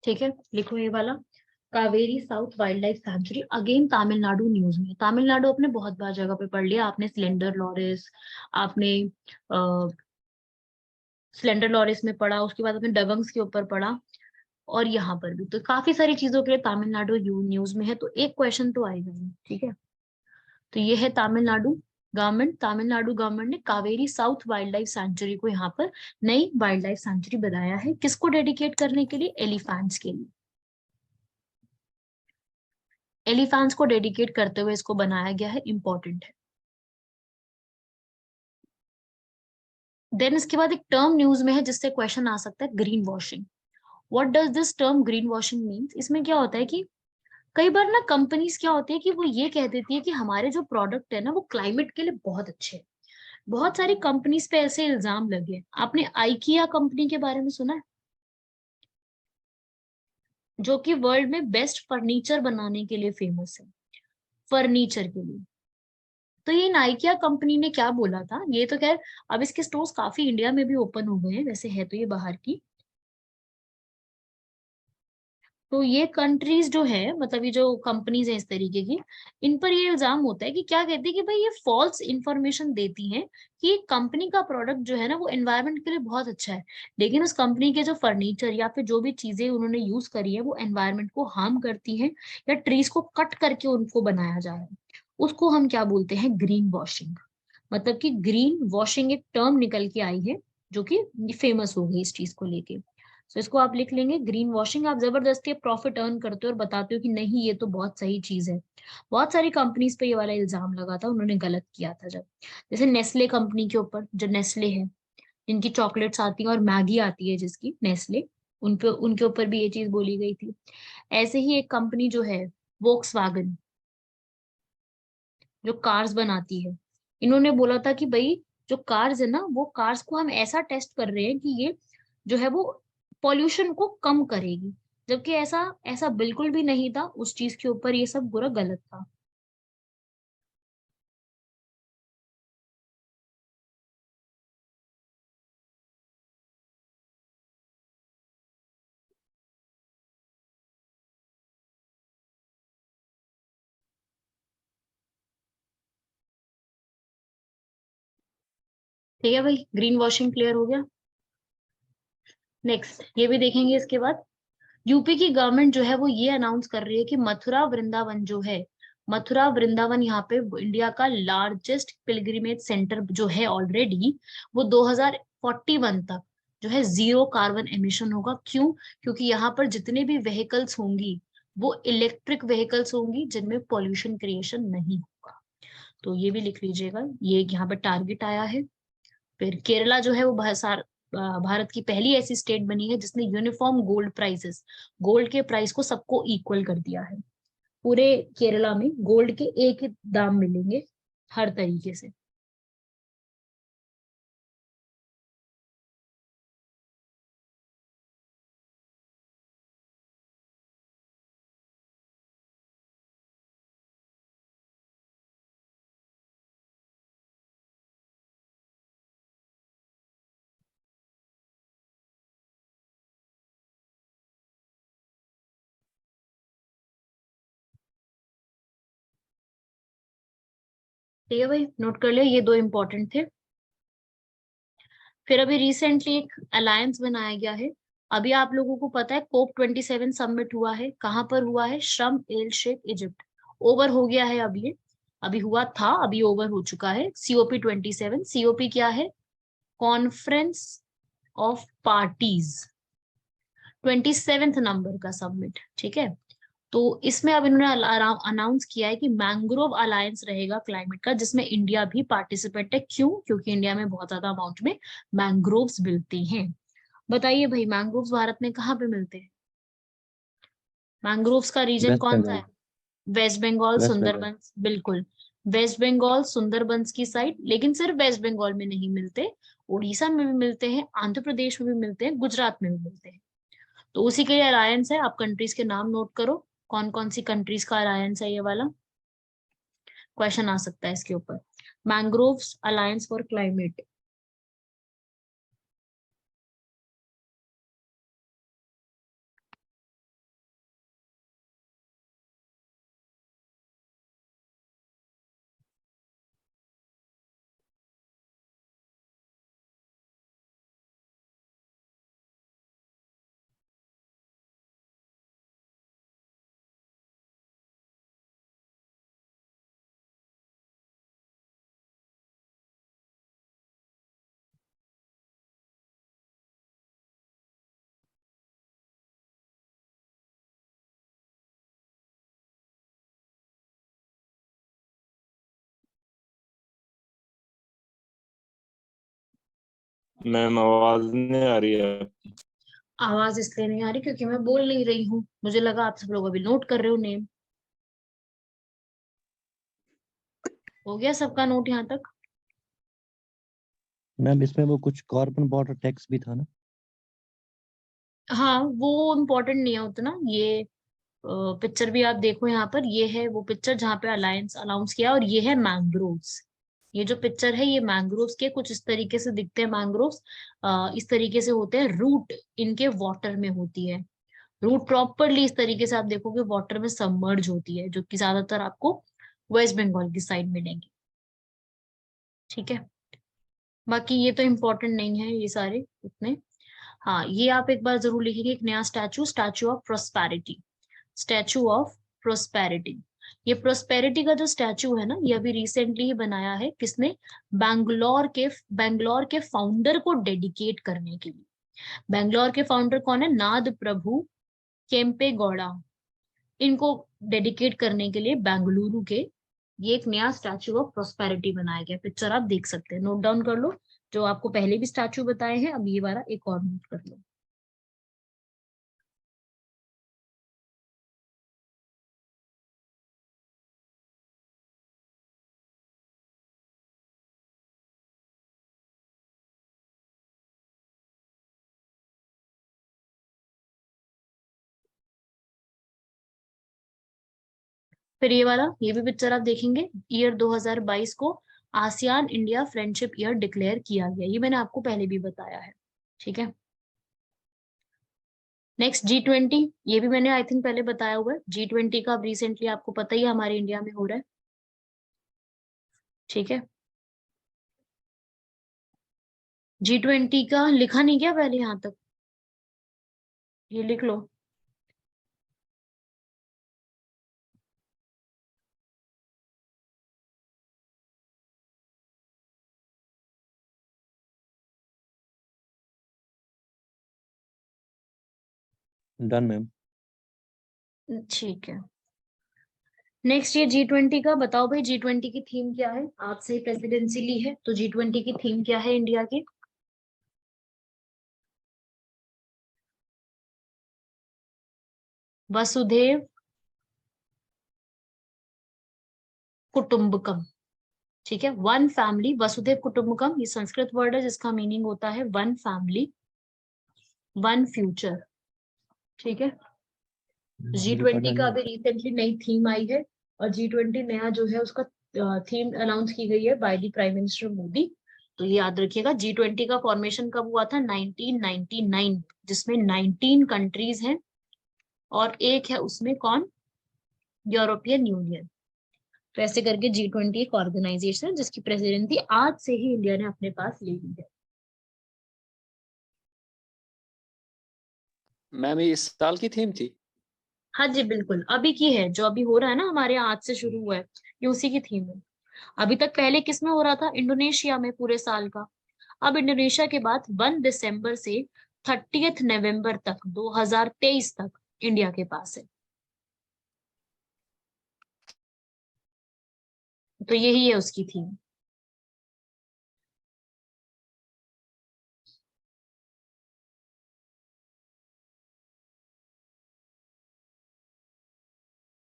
ठीक है, लिखो ये वाला, Kaveri south wild life sanctuary, again Tamil Nadu news में। तमिलनाडु आपने बहुत बार जगह पे पढ़ लिया, आपने सिलेंडर लॉरेस, आपने सिलेंडर लॉरेस में पढ़ा, उसके बाद आपने डबंग्स के ऊपर पढ़ा, और यहाँ पर भी तो काफी सारी चीजों के लिए तमिलनाडु न्यूज में है, तो एक क्वेश्चन तो आएगा ही। ठीक है, तो ये है तमिलनाडु गवर्नमेंट। तमिलनाडु गवर्नमेंट ने Kaveri south wild life sanctuary को यहाँ पर नई वाइल्ड लाइफ सेंचुरी बनाया है, किसको डेडिकेट करने के लिए? एलिफेंट्स के लिए। एलिफेंट्स को डेडिकेट करते हुए इसको बनाया गया है, इंपॉर्टेंट है। देन इसके बाद एक टर्म न्यूज में है जिससे क्वेश्चन आ सकता है, green washing. What does this term green washing means? इसमें क्या होता है कि कई बार ना कंपनीज क्या होती है कि वो ये कह देती है कि हमारे जो प्रोडक्ट है ना वो क्लाइमेट के लिए बहुत अच्छे हैं। बहुत सारी कंपनीज पे ऐसे इल्जाम लगे हैं। आपने आइकिया कंपनी के बारे में सुना है? जो कि वर्ल्ड में बेस्ट फर्नीचर बनाने के लिए फेमस है, फर्नीचर के लिए। तो ये नाइकिया कंपनी ने क्या बोला था, ये तो खैर अब इसके स्टोर्स काफी इंडिया में भी ओपन हो गए हैं, वैसे है तो ये बाहर की। तो ये कंट्रीज जो है, मतलब ये जो कंपनीज है इस तरीके की, इन पर ये इल्जाम होता है कि क्या कहते हैं कि भाई ये फॉल्स इंफॉर्मेशन देती हैं कि कंपनी का प्रोडक्ट जो है ना वो एनवायरनमेंट के लिए बहुत अच्छा है, लेकिन उस कंपनी के जो फर्नीचर या फिर जो भी चीजें उन्होंने यूज करी है वो एनवायरनमेंट को हार्म करती हैं, या ट्रीज को कट करके उनको बनाया जा रहा है। उसको हम क्या बोलते हैं? Green washing. मतलब कि ग्रीन वॉशिंग एक टर्म निकल के आई है जो कि फेमस हो गई इस चीज को लेके। तो इसको आप लिख लेंगे, ग्रीन वॉशिंग। आप जबरदस्ती प्रॉफिट अर्न करते हो और बताते हो कि नहीं ये तो बहुत सही चीज है। बहुत सारी कंपनीज पे ये वाला इल्जाम लगा था, उन्होंने गलत किया था जब, जैसे नेस्ले कंपनी के ऊपर, जो नेस्ले है जिनकी चॉकलेट्स आती है और मैगी आती है जिसकी, नेस्ले, उन पे उनके ऊपर भी ये चीज बोली गई थी। ऐसे ही एक कंपनी जो है वोक्सवैगन, जो कार्स बनाती है, इन्होंने बोला था कि भाई जो कार्स है ना वो कार्स को हम ऐसा टेस्ट कर रहे हैं कि ये जो है वो पॉल्यूशन को कम करेगी, जबकि ऐसा ऐसा बिल्कुल भी नहीं था। उस चीज के ऊपर ये सब पूरा गलत था। ठीक है भाई, ग्रीन वॉशिंग क्लियर हो गया। नेक्स्ट ये भी देखेंगे इसके बाद। यूपी की गवर्नमेंट जो है वो ये अनाउंस कर रही है कि मथुरा वृंदावन जो है, मथुरा वृंदावन यहाँ पे इंडिया का लार्जेस्ट पिलग्रिमेज सेंटर जो है ऑलरेडी, वो 2041 तक जो है जीरो कार्बन एमिशन होगा। क्यों? क्योंकि यहाँ पर जितने भी व्हीकल्स होंगी वो इलेक्ट्रिक व्हीकल्स होंगी जिनमें पॉल्यूशन क्रिएशन नहीं होगा। तो ये भी लिख लीजिएगा, ये यहाँ पे टारगेट आया है। फिर केरला जो है वो भारत की पहली ऐसी स्टेट बनी है जिसने यूनिफॉर्म गोल्ड प्राइसेस, गोल्ड के प्राइस को सबको इक्वल कर दिया है। पूरे केरला में गोल्ड के एक ही दाम मिलेंगे हर तरीके से। ठीक है भाई, नोट कर लिया, ये दो इंपॉर्टेंट थे। फिर अभी रिसेंटली एक अलायंस बनाया गया है। अभी आप लोगों को पता है COP27 समिट हुआ है, कहाँ पर हुआ है? शर्म एल शेख, इजिप्ट। ओवर हो गया है अब ये, अभी हुआ था, अभी ओवर हो चुका है। COP27, COP क्या है? Conference of parties, 27th number का समिट। ठीक है, तो इसमें अब इन्होंने अनाउंस किया है कि मैंग्रोव अलायंस रहेगा क्लाइमेट का, जिसमें इंडिया भी पार्टिसिपेट है। क्यों? क्योंकि इंडिया में बहुत ज्यादा अमाउंट में मैंग्रोव्स मिलती हैं। बताइए भाई, मैंग्रोव्स भारत में कहाँ पे मिलते हैं? मैंग्रोव्स का रीजन वेस्ट कौन सा बंगाल। है? वेस्ट बंगाल, वेस्ट बंगाल। सुंदरबंस, बिल्कुल। वेस्ट बंगाल सुंदरबंस की साइड, लेकिन सिर्फ वेस्ट बंगाल में नहीं मिलते, उड़ीसा में भी मिलते हैं, आंध्र प्रदेश में भी मिलते हैं, गुजरात में भी मिलते हैं। तो उसी के लिए अलायंस है। आप कंट्रीज के नाम नोट करो, कौन कौन सी कंट्रीज का अलायंस है ये वाला। क्वेश्चन आ सकता है इसके ऊपर। Mangroves alliance for climate. Ma'am आवाज नहीं आ रही है। आवाज इसलिए नहीं आ रही क्योंकि मैं बोल नहीं रही हूँ, मुझे लगा आप सब लोग अभी नोट कर रहे हो नेम। हो गया सबका नोट यहाँ तक? मैम इसमें वो कुछ कार्बन बॉर्डर टैक्स भी था ना? हाँ, वो इम्पोर्टेंट नहीं है उतना। ये पिक्चर भी आप देखो यहाँ पर, ये है वो पिक्चर जहाँ पे अलायंस अनाउंस किया, और ये है मैंग्रोव्स। ये जो पिक्चर है ये मैंग्रोव्स के कुछ इस तरीके से दिखते हैं। मैंग्रोव्स इस तरीके से होते हैं, रूट इनके वाटर में होती है। रूट प्रॉपरली इस तरीके से आप देखोगे वाटर में सबमर्ज होती है, जो कि ज्यादातर आपको वेस्ट बंगाल की साइड मिलेंगी। ठीक है, बाकी ये तो इम्पोर्टेंट नहीं है ये सारे उतने। हाँ, ये आप एक बार जरूर लिखेंगे, एक नया statue, statue of prosperity. Statue of prosperity. ये प्रोस्पेरिटी का जो स्टैचू है ना, ये अभी रिसेंटली ही बनाया है। किसने? बैंगलोर के फाउंडर को डेडिकेट करने के लिए। बैंगलोर के फाउंडर कौन है? नाद प्रभु केम्पे गौड़ा। इनको डेडिकेट करने के लिए बेंगलुरु के ये एक नया स्टैचू ऑफ प्रोस्पेरिटी बनाया गया। पिक्चर आप देख सकते हैं, नोट डाउन कर लो। जो आपको पहले भी स्टैचू बताए हैं, अब ये वाला एक और नोट कर लो। फिर ये वाला, ये भी पिक्चर आप देखेंगे। ईयर 2022 को ASEAN India friendship year declare किया गया, ये मैंने आपको पहले भी बताया है। ठीक है, नेक्स्ट G20। ये भी मैंने आई थिंक पहले बताया हुआ है। G20 का अब रिसेंटली आपको पता ही है हमारे इंडिया में हो रहा है। ठीक है, G20 का लिखा नहीं क्या पहले यहाँ तक? ये लिख लो। Done ma'am. ठीक है, नेक्स्ट ये G20 का बताओ भाई। G20 की थीम क्या है? आपसे ही प्रेसिडेंसी ली है, तो G20 की थीम क्या है इंडिया की? वसुधैव कुटुंबकम। ठीक है, वन फैमिली, वसुधैव कुटुंबकम, ये संस्कृत वर्ड है जिसका मीनिंग होता है वन फैमिली वन फ्यूचर। ठीक है, मुझे G20 पढ़ना का नहीं अभी आता। रिसेंटली नई थीम आई है, और G20 नया जो है उसका थीम अनाउंस की गई है by the prime minister Modi. तो ये याद रखिएगा। G20 का फॉर्मेशन कब हुआ था? 1999, जिसमें 19 कंट्रीज हैं, और एक है उसमें कौन? European union. तो ऐसे करके G20 एक ऑर्गेनाइजेशन है जिसकी प्रेसिडेंसी आज से ही इंडिया ने अपने पास ले ली है। मैम ये इस साल की थीम थी? हाँ जी बिल्कुल, अभी की है, जो अभी हो रहा है ना हमारे यहाँ, आज से शुरू हुआ है, ये उसी की थीम है। अभी तक पहले किस में हो रहा था? इंडोनेशिया में, पूरे साल का। अब इंडोनेशिया के बाद 1 दिसंबर से 30 नवंबर तक 2023 तक इंडिया के पास है। तो यही है उसकी थीम।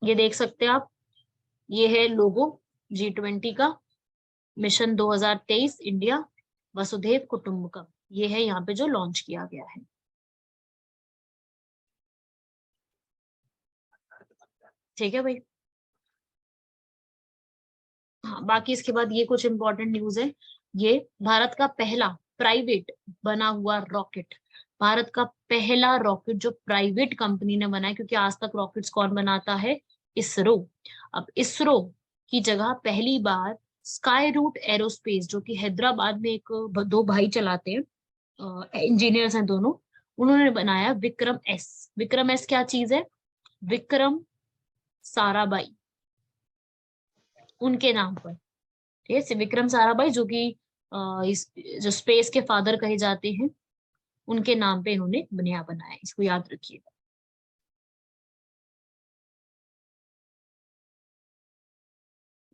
ये देख सकते हैं आप, ये है लोगो G20 का, मिशन 2023 इंडिया वसुधैव कुटुंबकम, ये है यहाँ पे जो लॉन्च किया गया है। ठीक है भाई। हाँ, बाकी इसके बाद ये कुछ इंपॉर्टेंट न्यूज है। ये भारत का पहला प्राइवेट बना हुआ रॉकेट, भारत का पहला रॉकेट जो प्राइवेट कंपनी ने बनाया, क्योंकि आज तक रॉकेट्स कौन बनाता है? इसरो। अब इसरो की जगह पहली बार स्काई रूट एरोस्पेस, जो कि हैदराबाद में एक दो भाई चलाते हैं, इंजीनियर्स हैं दोनों, उन्होंने बनाया विक्रम एस। विक्रम एस क्या चीज है? विक्रम साराभाई, उनके नाम पर। ठीक है, विक्रम साराभाई जो कि इस जो स्पेस के फादर कहे जाते हैं, उनके नाम पे इन्होंने बनाया, इसको याद रखिएगा।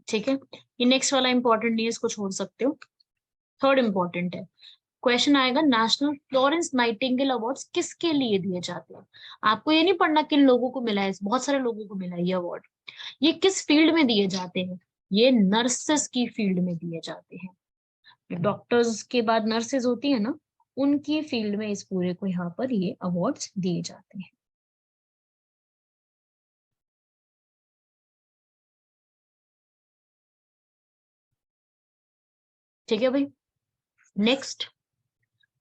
ठीक है, ये नेक्स्ट वाला इंपॉर्टेंट नहीं है, इसको छोड़ सकते हो। थर्ड इंपॉर्टेंट है, क्वेश्चन आएगा नेशनल फ्लोरेंस नाइटिंगेल अवार्ड्स किसके लिए दिए जाते हैं? आपको ये नहीं पढ़ना किन लोगों को मिला है, बहुत सारे लोगों को मिला है ये अवार्ड। ये किस फील्ड में दिए जाते हैं? ये नर्सेस की फील्ड में दिए जाते हैं। डॉक्टर्स के बाद नर्सेज होती है ना, उनकी फील्ड में इस पूरे को यहाँ पर ये अवार्ड्स दिए जाते हैं। ठीक है भाई। नेक्स्ट,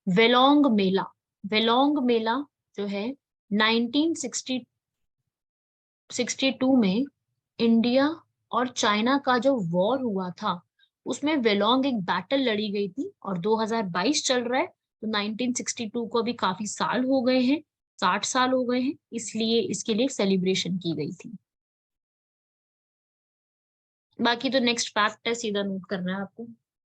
वेलोंग मेला। वेलोंग मेला जो है 1962 में इंडिया और चाइना का जो वॉर हुआ था, उसमें वेलोंग एक बैटल लड़ी गई थी, और 2022 चल रहा है, तो 1962 को अभी काफी साल हो गए हैं, 60 साल हो गए हैं, इसलिए इसके लिए सेलिब्रेशन की गई थी। बाकी तो नेक्स्ट फैक्ट है, सीधा नोट करना है आपको।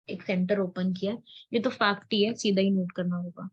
एक सेंटर ओपन किया है, ये तो फैक्ट ही है, सीधा ही नोट करना होगा।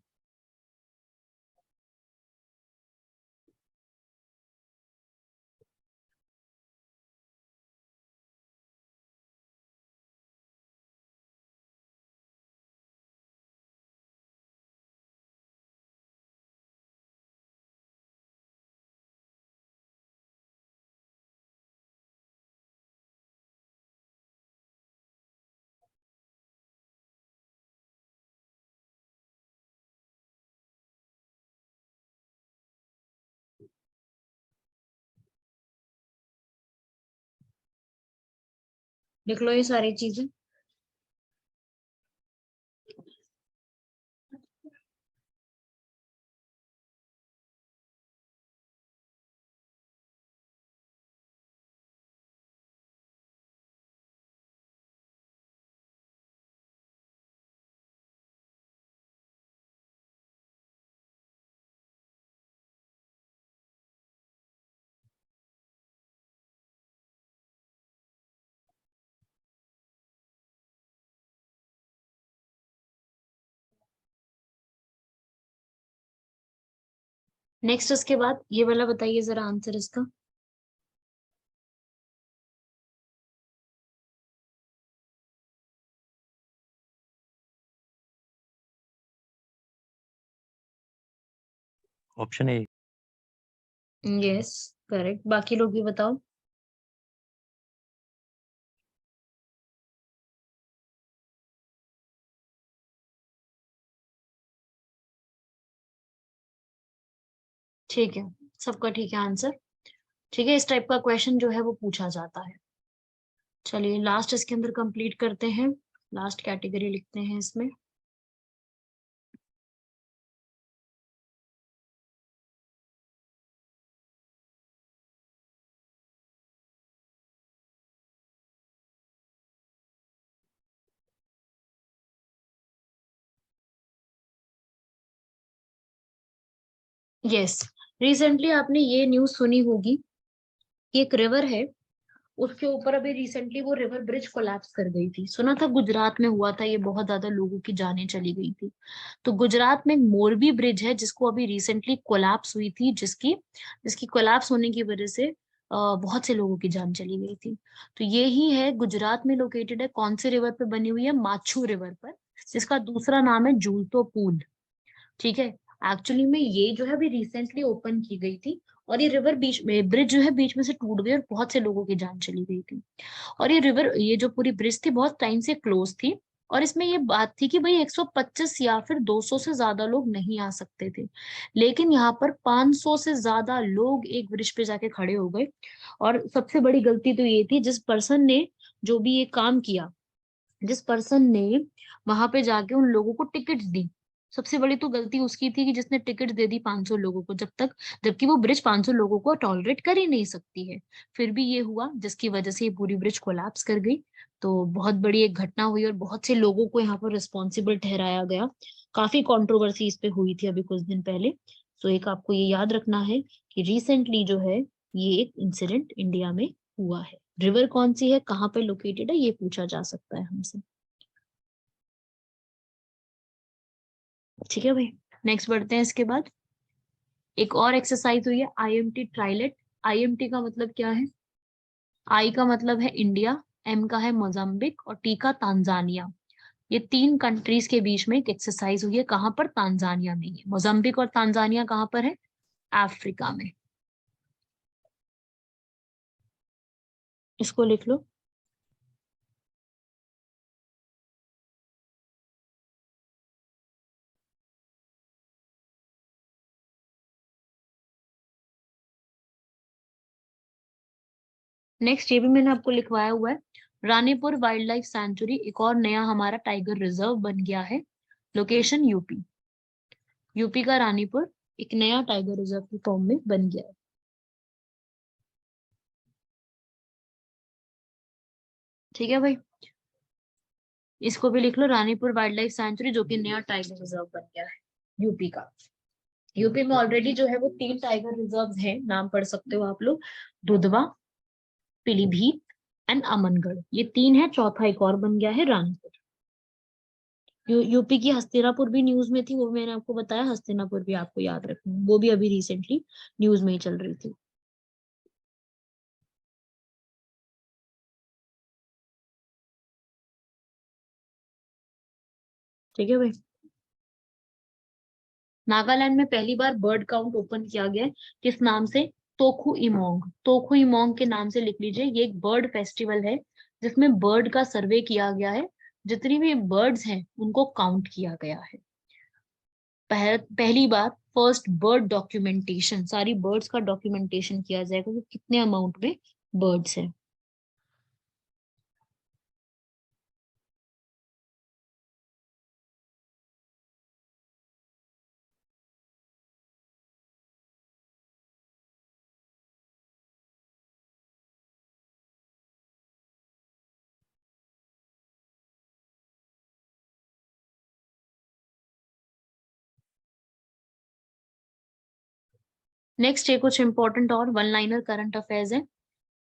लिख लो ये सारी चीजें। नेक्स्ट इसके बाद ये वाला बताइए जरा आंसर इसका। Option A. Yes, correct. बाकी लोग भी बताओ। ठीक है, सबका ठीक है आंसर। ठीक है, इस टाइप का क्वेश्चन जो है वो पूछा जाता है। चलिए लास्ट इसके अंदर कंप्लीट करते हैं, लास्ट कैटेगरी लिखते हैं इसमें। यस, रिसेंटली आपने ये न्यूज सुनी होगी कि एक रिवर है, उसके ऊपर अभी रिसेंटली वो रिवर ब्रिज कोलैप्स कर गई थी। सुना था गुजरात में हुआ था ये, बहुत ज्यादा लोगों की जानें चली गई थी। तो गुजरात में एक मोरबी ब्रिज है जिसको अभी रिसेंटली कोलैप्स हुई थी, जिसकी जिसकी कोलैप्स होने की वजह से बहुत से लोगों की जान चली गई थी। तो ये ही है, गुजरात में लोकेटेड है, कौन से रिवर पे बनी हुई है, माछू रिवर पर, जिसका दूसरा नाम है जूलतो पूल। ठीक है। एक्चुअली में ये जो है अभी रिसेंटली ओपन की गई थी, और ये रिवर बीच में, ब्रिज जो है बीच में से टूट गई और बहुत से लोगों की जान चली गई थी। और ये रिवर, ये जो पूरी ब्रिज थी बहुत टाइम से क्लोज थी, और इसमें ये बात थी कि भाई 125 या फिर 200 से ज्यादा लोग नहीं आ सकते थे, लेकिन यहाँ पर 500 से ज्यादा लोग एक ब्रिज पे जाके खड़े हो गए। और सबसे बड़ी गलती तो ये थी, जिस पर्सन ने जो भी ये काम किया, जिस पर्सन ने वहां पे जाके उन लोगों को टिकट दी, सबसे बड़ी तो गलती उसकी थी कि जिसने टिकट दे दी 500 लोगों को, जब तक, जबकि वो ब्रिज 500 लोगों को टॉलरेट कर ही नहीं सकती है। फिर भी ये हुआ, जिसकी वजह से ये पूरी ब्रिज कोलैप्स कर गई। तो बहुत बड़ी एक घटना हुई और बहुत से लोगों को यहाँ पर रिस्पॉन्सिबल ठहराया गया। काफी कंट्रोवर्सी इस पे हुई थी अभी कुछ दिन पहले। तो एक आपको ये याद रखना है कि रिसेंटली जो है ये एक इंसिडेंट इंडिया में हुआ है। रिवर कौन सी है, कहाँ पे लोकेटेड है, ये पूछा जा सकता है हमसे। ठीक है भाई, नेक्स्ट बढ़ते हैं। इसके बाद एक और एक्सरसाइज हुई है, आईएमटी ट्राइलेट। आईएमटी का मतलब क्या है? आई का मतलब है इंडिया, एम का है मोजाम्बिक, और टी का तांजानिया। ये तीन कंट्रीज के बीच में एक एक्सरसाइज हुई है, कहाँ पर? तांजानिया में। ही मोजाम्बिक और तांजानिया कहाँ पर है? अफ्रीका में। इसको लिख लो। नेक्स्ट ये भी मैंने आपको लिखवाया हुआ है, रानीपुर वाइल्ड लाइफ सेंचुरी एक और नया हमारा टाइगर रिजर्व बन गया है। Location UP. यूपी का रानीपुर एक नया टाइगर रिजर्व की फॉर्म में बन गया है। ठीक है भाई, इसको भी लिख लो, रानीपुर वाइल्ड लाइफ सेंचुरी, जो कि नया टाइगर रिजर्व बन गया है यूपी का। यूपी में ऑलरेडी जो है वो 3 टाइगर रिजर्व है, नाम पढ़ सकते हो आप लोग, दुधवा, पीलीभीत एंड अमनगढ़। ये 3 है, चौथा एक और बन गया है रानीपुर। यूपी की हस्तिनापुर भी न्यूज में थी, वो मैंने आपको बताया, हस्तिनापुर भी आपको याद रखना, वो भी अभी रिसेंटली न्यूज में ही चल रही थी। ठीक है भाई, नागालैंड में पहली बार बर्ड काउंट ओपन किया गया है, किस नाम से? तोखु इमोंग। तोखु इमोंग के नाम से लिख लीजिए, ये एक बर्ड फेस्टिवल है जिसमें बर्ड का सर्वे किया गया है, जितनी भी बर्ड्स हैं उनको काउंट किया गया है। पहली बार फर्स्ट बर्ड डॉक्यूमेंटेशन, सारी बर्ड्स का डॉक्यूमेंटेशन किया जाएगा कि कितने अमाउंट में बर्ड्स हैं। नेक्स्ट ये कुछ इंपॉर्टेंट और वन लाइनर करंट अफेयर्स है।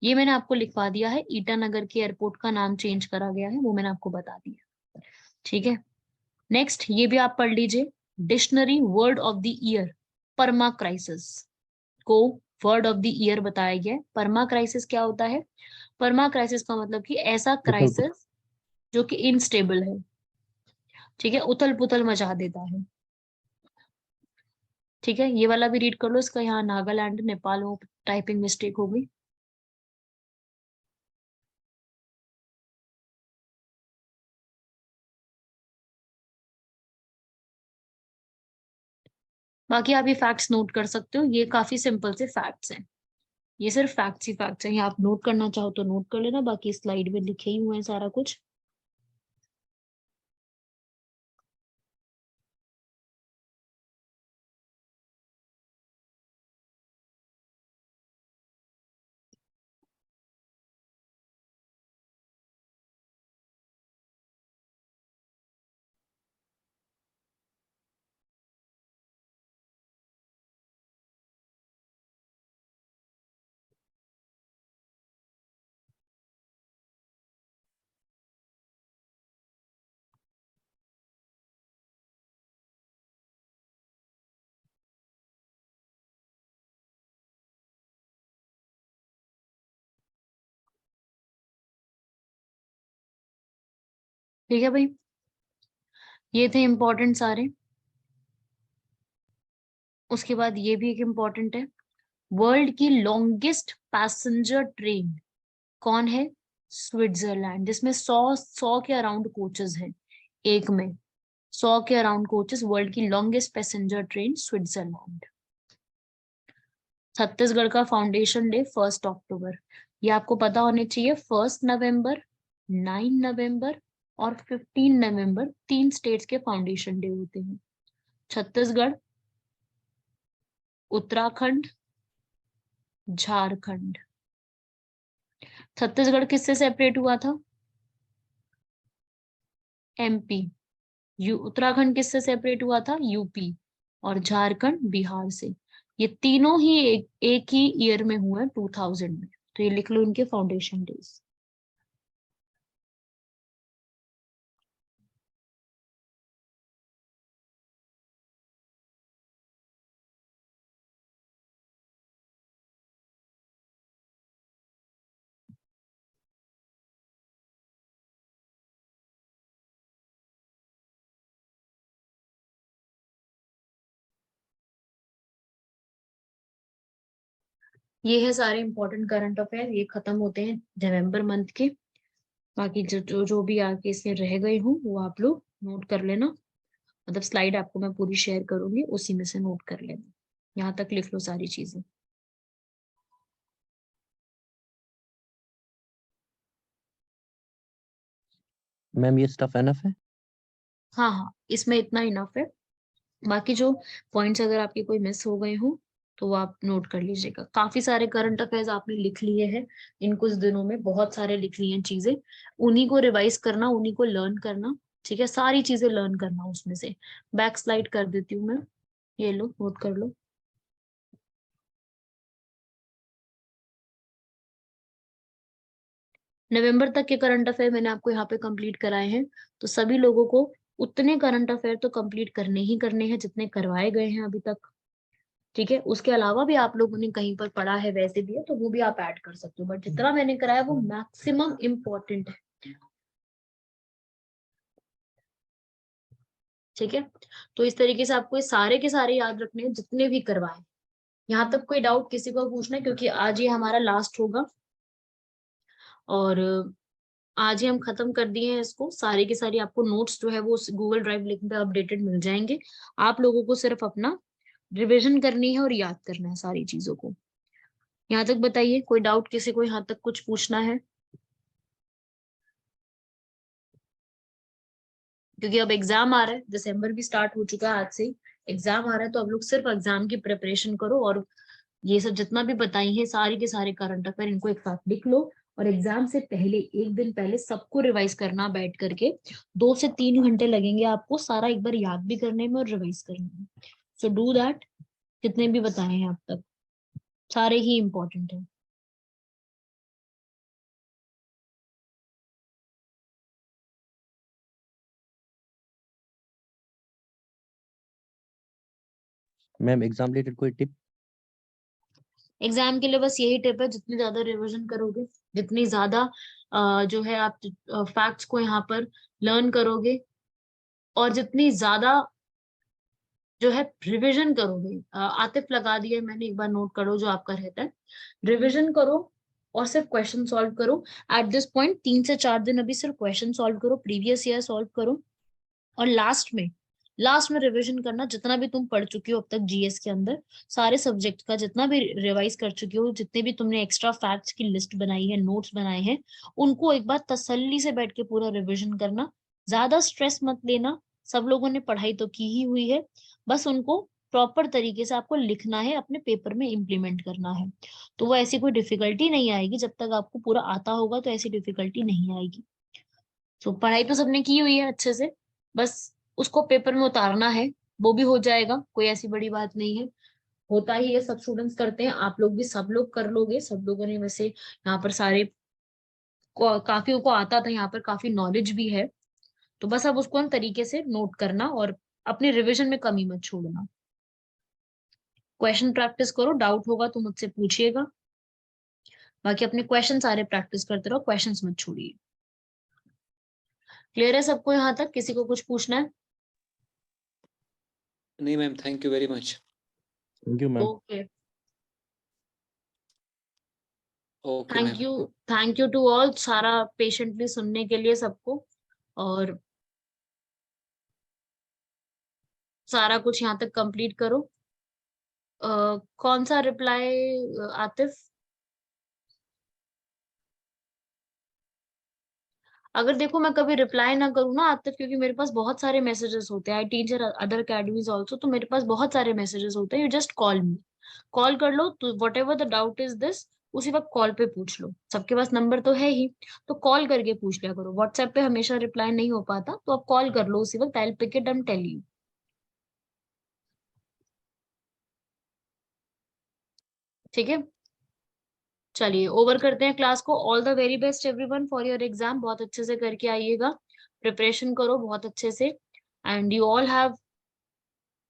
ये मैंने आपको लिखवा दिया है, ईटानगर के एयरपोर्ट का नाम चेंज करा गया है, वो मैंने आपको बता दिया। ठीक है। नेक्स्ट ये भी आप पढ़ लीजिए, dictionary word of the year, permacrisis को वर्ड ऑफ द ईयर बताया गया है। परमा क्राइसिस क्या होता है? परमा क्राइसिस का मतलब कि ऐसा उथल क्राइसिस जो कि इनस्टेबल है। ठीक है, उथल पुथल मचा देता है। ठीक है, ये वाला भी रीड कर लो, इसका यहाँ नागालैंड नेपाल हो, टाइपिंग मिस्टेक हो गई। बाकी आप ये फैक्ट्स नोट कर सकते हो, ये काफी सिंपल से फैक्ट्स हैं। ये सिर्फ फैक्ट्स ही फैक्ट्स हैं, ये आप नोट करना चाहो तो नोट कर लेना, बाकी स्लाइड में लिखे ही हुए हैं सारा कुछ। ठीक है भाई, ये थे इम्पोर्टेंट सारे। उसके बाद ये भी एक इम्पोर्टेंट है, वर्ल्ड की लॉन्गेस्ट पैसेंजर ट्रेन कौन है? स्विट्जरलैंड, जिसमें 100 के अराउंड कोचेस हैं एक में। 100 के अराउंड कोचेस, वर्ल्ड की longest passenger train Switzerland. Chhattisgarh का फाउंडेशन डे 1 अक्टूबर, ये आपको पता होने चाहिए। 1 नवंबर, 9 नवंबर और 15 नवंबर 3 स्टेट्स के फाउंडेशन डे होते हैं। छत्तीसगढ़, उत्तराखंड, झारखंड। छत्तीसगढ़ किससे सेपरेट हुआ था? एमपी। उत्तराखंड किससे सेपरेट हुआ था? यूपी। और झारखंड बिहार से। ये तीनों ही एक ही ईयर में हुए, 2000 में। तो ये लिख लो इनके फाउंडेशन डेज। ये है सारे इंपॉर्टेंट करंट अफेयर, ये खत्म होते हैं नवंबर मंथ के। बाकी जो भी आगे इसमें रह गए हूँ वो आप लोग नोट कर लेना। मतलब स्लाइड आपको मैं पूरी शेयर करूंगी, उसी में से नोट कर लेना। यहाँ तक लिख लो सारी चीजें। मैम ये स्टफ एनफ है? हाँ हाँ, इसमें इतना इनफ है। बाकी जो पॉइंट्स अगर आपके कोई मिस हो गए हो तो वो आप नोट कर लीजिएगा। काफी सारे करंट अफेयर्स आपने लिख लिए हैं इन कुछ दिनों में, बहुत सारे लिख लिए हैं चीजें। उन्हीं को रिवाइज करना, उन्हीं को लर्न करना। ठीक है, सारी चीजें लर्न करना उसमें से। बैक स्लाइड कर देती हूँ मैं, ये लो नोट कर लो। नवंबर तक के करंट अफेयर मैंने आपको यहाँ पे कंप्लीट कराए हैं। तो सभी लोगों को उतने करंट अफेयर तो कंप्लीट करने ही करने हैं जितने करवाए गए हैं अभी तक। ठीक है, उसके अलावा भी आप लोगों ने कहीं पर पढ़ा है वैसे भी है तो वो भी आप ऐड कर सकते हो, बट जितना मैंने कराया वो मैक्सिमम इम्पोर्टेंट है। ठीक है, तो इस तरीके से आपको ये सारे के सारे याद रखने हैं जितने भी करवाए। यहाँ तक कोई डाउट किसी को पूछना है? क्योंकि आज ये हमारा लास्ट होगा और आज ही हम खत्म कर दिए हैं इसको। सारे के सारे आपको नोट्स जो है वो गूगल ड्राइव लिंक पे अपडेटेड मिल जाएंगे। आप लोगों को सिर्फ अपना रिविजन करनी है और याद करना है सारी चीजों को। यहाँ तक बताइए, कोई डाउट किसी को यहाँ तक कुछ पूछना है? क्योंकि अब एग्जाम आ रहा है, दिसंबर भी स्टार्ट हो चुका है आज से। एग्जाम आ रहा है तो अब लोग सिर्फ एग्जाम की प्रिपरेशन करो और ये सब जितना भी बताई है सारी के सारे करंट अफेयर इनको एक साथ लिख लो। और एग्जाम से पहले एक दिन पहले सबको रिवाइज करना बैठ करके। 2 से 3 घंटे लगेंगे आपको सारा एक बार याद भी करने में और रिवाइज करने में। So do that. जितने भी बताए हैं अब तक सारे ही इम्पोर्टेंट है। मैम एग्जाम रिलेटेड कोई टिप? एग्जाम के लिए बस यही टिप है, जितनी ज्यादा रिवीजन करोगे, जितनी ज्यादा जो है आप फैक्ट्स को यहाँ पर लर्न करोगे और जितनी ज्यादा जो है रिवीजन करोगे। आतिफ लगा दिया मैंने, एक बार नोट करो जो आपका रहता है। रिवीजन करो और सिर्फ क्वेश्चन सॉल्व करो। एट दिस पॉइंट 3 से 4 दिन अभी सिर्फ क्वेश्चन सॉल्व करो, प्रीवियस ईयर सॉल्व करो। और लास्ट में रिवीजन करना जितना भी तुम पढ़ चुकी हो अब तक जीएस के अंदर, सारे सब्जेक्ट का जितना भी रिवाइज कर चुकी हो, जितने भी तुमने एक्स्ट्रा फैक्ट्स की लिस्ट बनाई है, नोट्स बनाए हैं, उनको एक बार तसल्ली से बैठ के पूरा रिवीजन करना। ज्यादा स्ट्रेस मत लेना, सब लोगों ने पढ़ाई तो की ही हुई है, बस उनको प्रॉपर तरीके से आपको लिखना है, अपने पेपर में इम्प्लीमेंट करना है। तो वो ऐसी कोई डिफिकल्टी नहीं आएगी, जब तक आपको पूरा आता होगा तो ऐसी डिफिकल्टी नहीं आएगी। तो पढ़ाई तो सबने की हुई है अच्छे से, बस उसको पेपर में उतारना है। वो भी हो जाएगा, कोई ऐसी बड़ी बात नहीं है। होता ही है, सब स्टूडेंट्स करते हैं, आप लोग भी सब लोग कर लोगे। सब लोगों ने वैसे यहाँ पर सारे काफियों को आता था, यहाँ पर काफी नॉलेज भी है। तो बस अब उसको हम तरीके से नोट करना और अपने रिविजन में कमी मत छोड़ना। क्वेश्चन प्रैक्टिस करो, डाउट होगा तो मुझसे पूछिएगा। बाकी अपने क्वेश्चन सारे प्रैक्टिस करते रहो, क्वेश्चंस मत छोड़िए। क्लियर है सबको यहाँ तक? किसी को कुछ पूछना है? नहीं ma'am, thank you very much. Thank you ma'am. Okay, okay ma'am. Thank you to all, सारा पेशेंटली सुनने के लिए सबको, और सारा कुछ यहाँ तक कंप्लीट करो। कौन सा रिप्लाई? आतिफ, अगर देखो मैं कभी रिप्लाई ना करूँ ना आतिफ, क्योंकि मेरे पास बहुत सारे मैसेजेस होते हैं, आई टीचर अदर अकेडमीज ऑल्सो, तो मेरे पास बहुत सारे मैसेजेस होते हैं। You just call me, call कर लो, तो what ever the doubt is this, उसी वक्त कॉल पे पूछ लो। सबके पास नंबर तो है ही, तो कॉल करके पूछ लिया करो। व्हाट्सएप पे हमेशा रिप्लाई नहीं हो पाता, तो आप कॉल कर लो उसी वक्त, I will pick it and tell you. ठीक है, चलिए ओवर करते हैं क्लास को। All the very best everyone for your exam, बहुत अच्छे से करके आइएगा, प्रिपरेशन करो बहुत अच्छे से, and you all have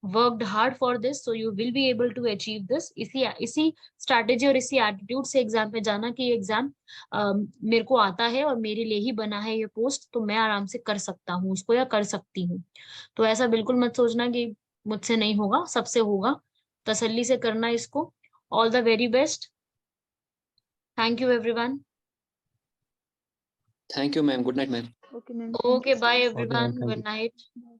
worked hard for this, so you will be able to achieve this. इसी स्ट्रैटेजी और इसी एटीट्यूड से एग्जाम पे जाना कि एग्जाम मेरे को आता है और मेरे लिए ही बना है ये पोस्ट, तो मैं आराम से कर सकता हूँ उसको या कर सकती हूँ। तो ऐसा बिल्कुल मत सोचना कि मुझसे नहीं होगा, सबसे होगा। तसल्ली से करना इसको। All the very best, thank you everyone. Thank you ma'am, good night ma'am. Okay, ma'am. Thank okay, you so bye much. Okay, ma'am. Everyone, Thank good you. Night. Bye.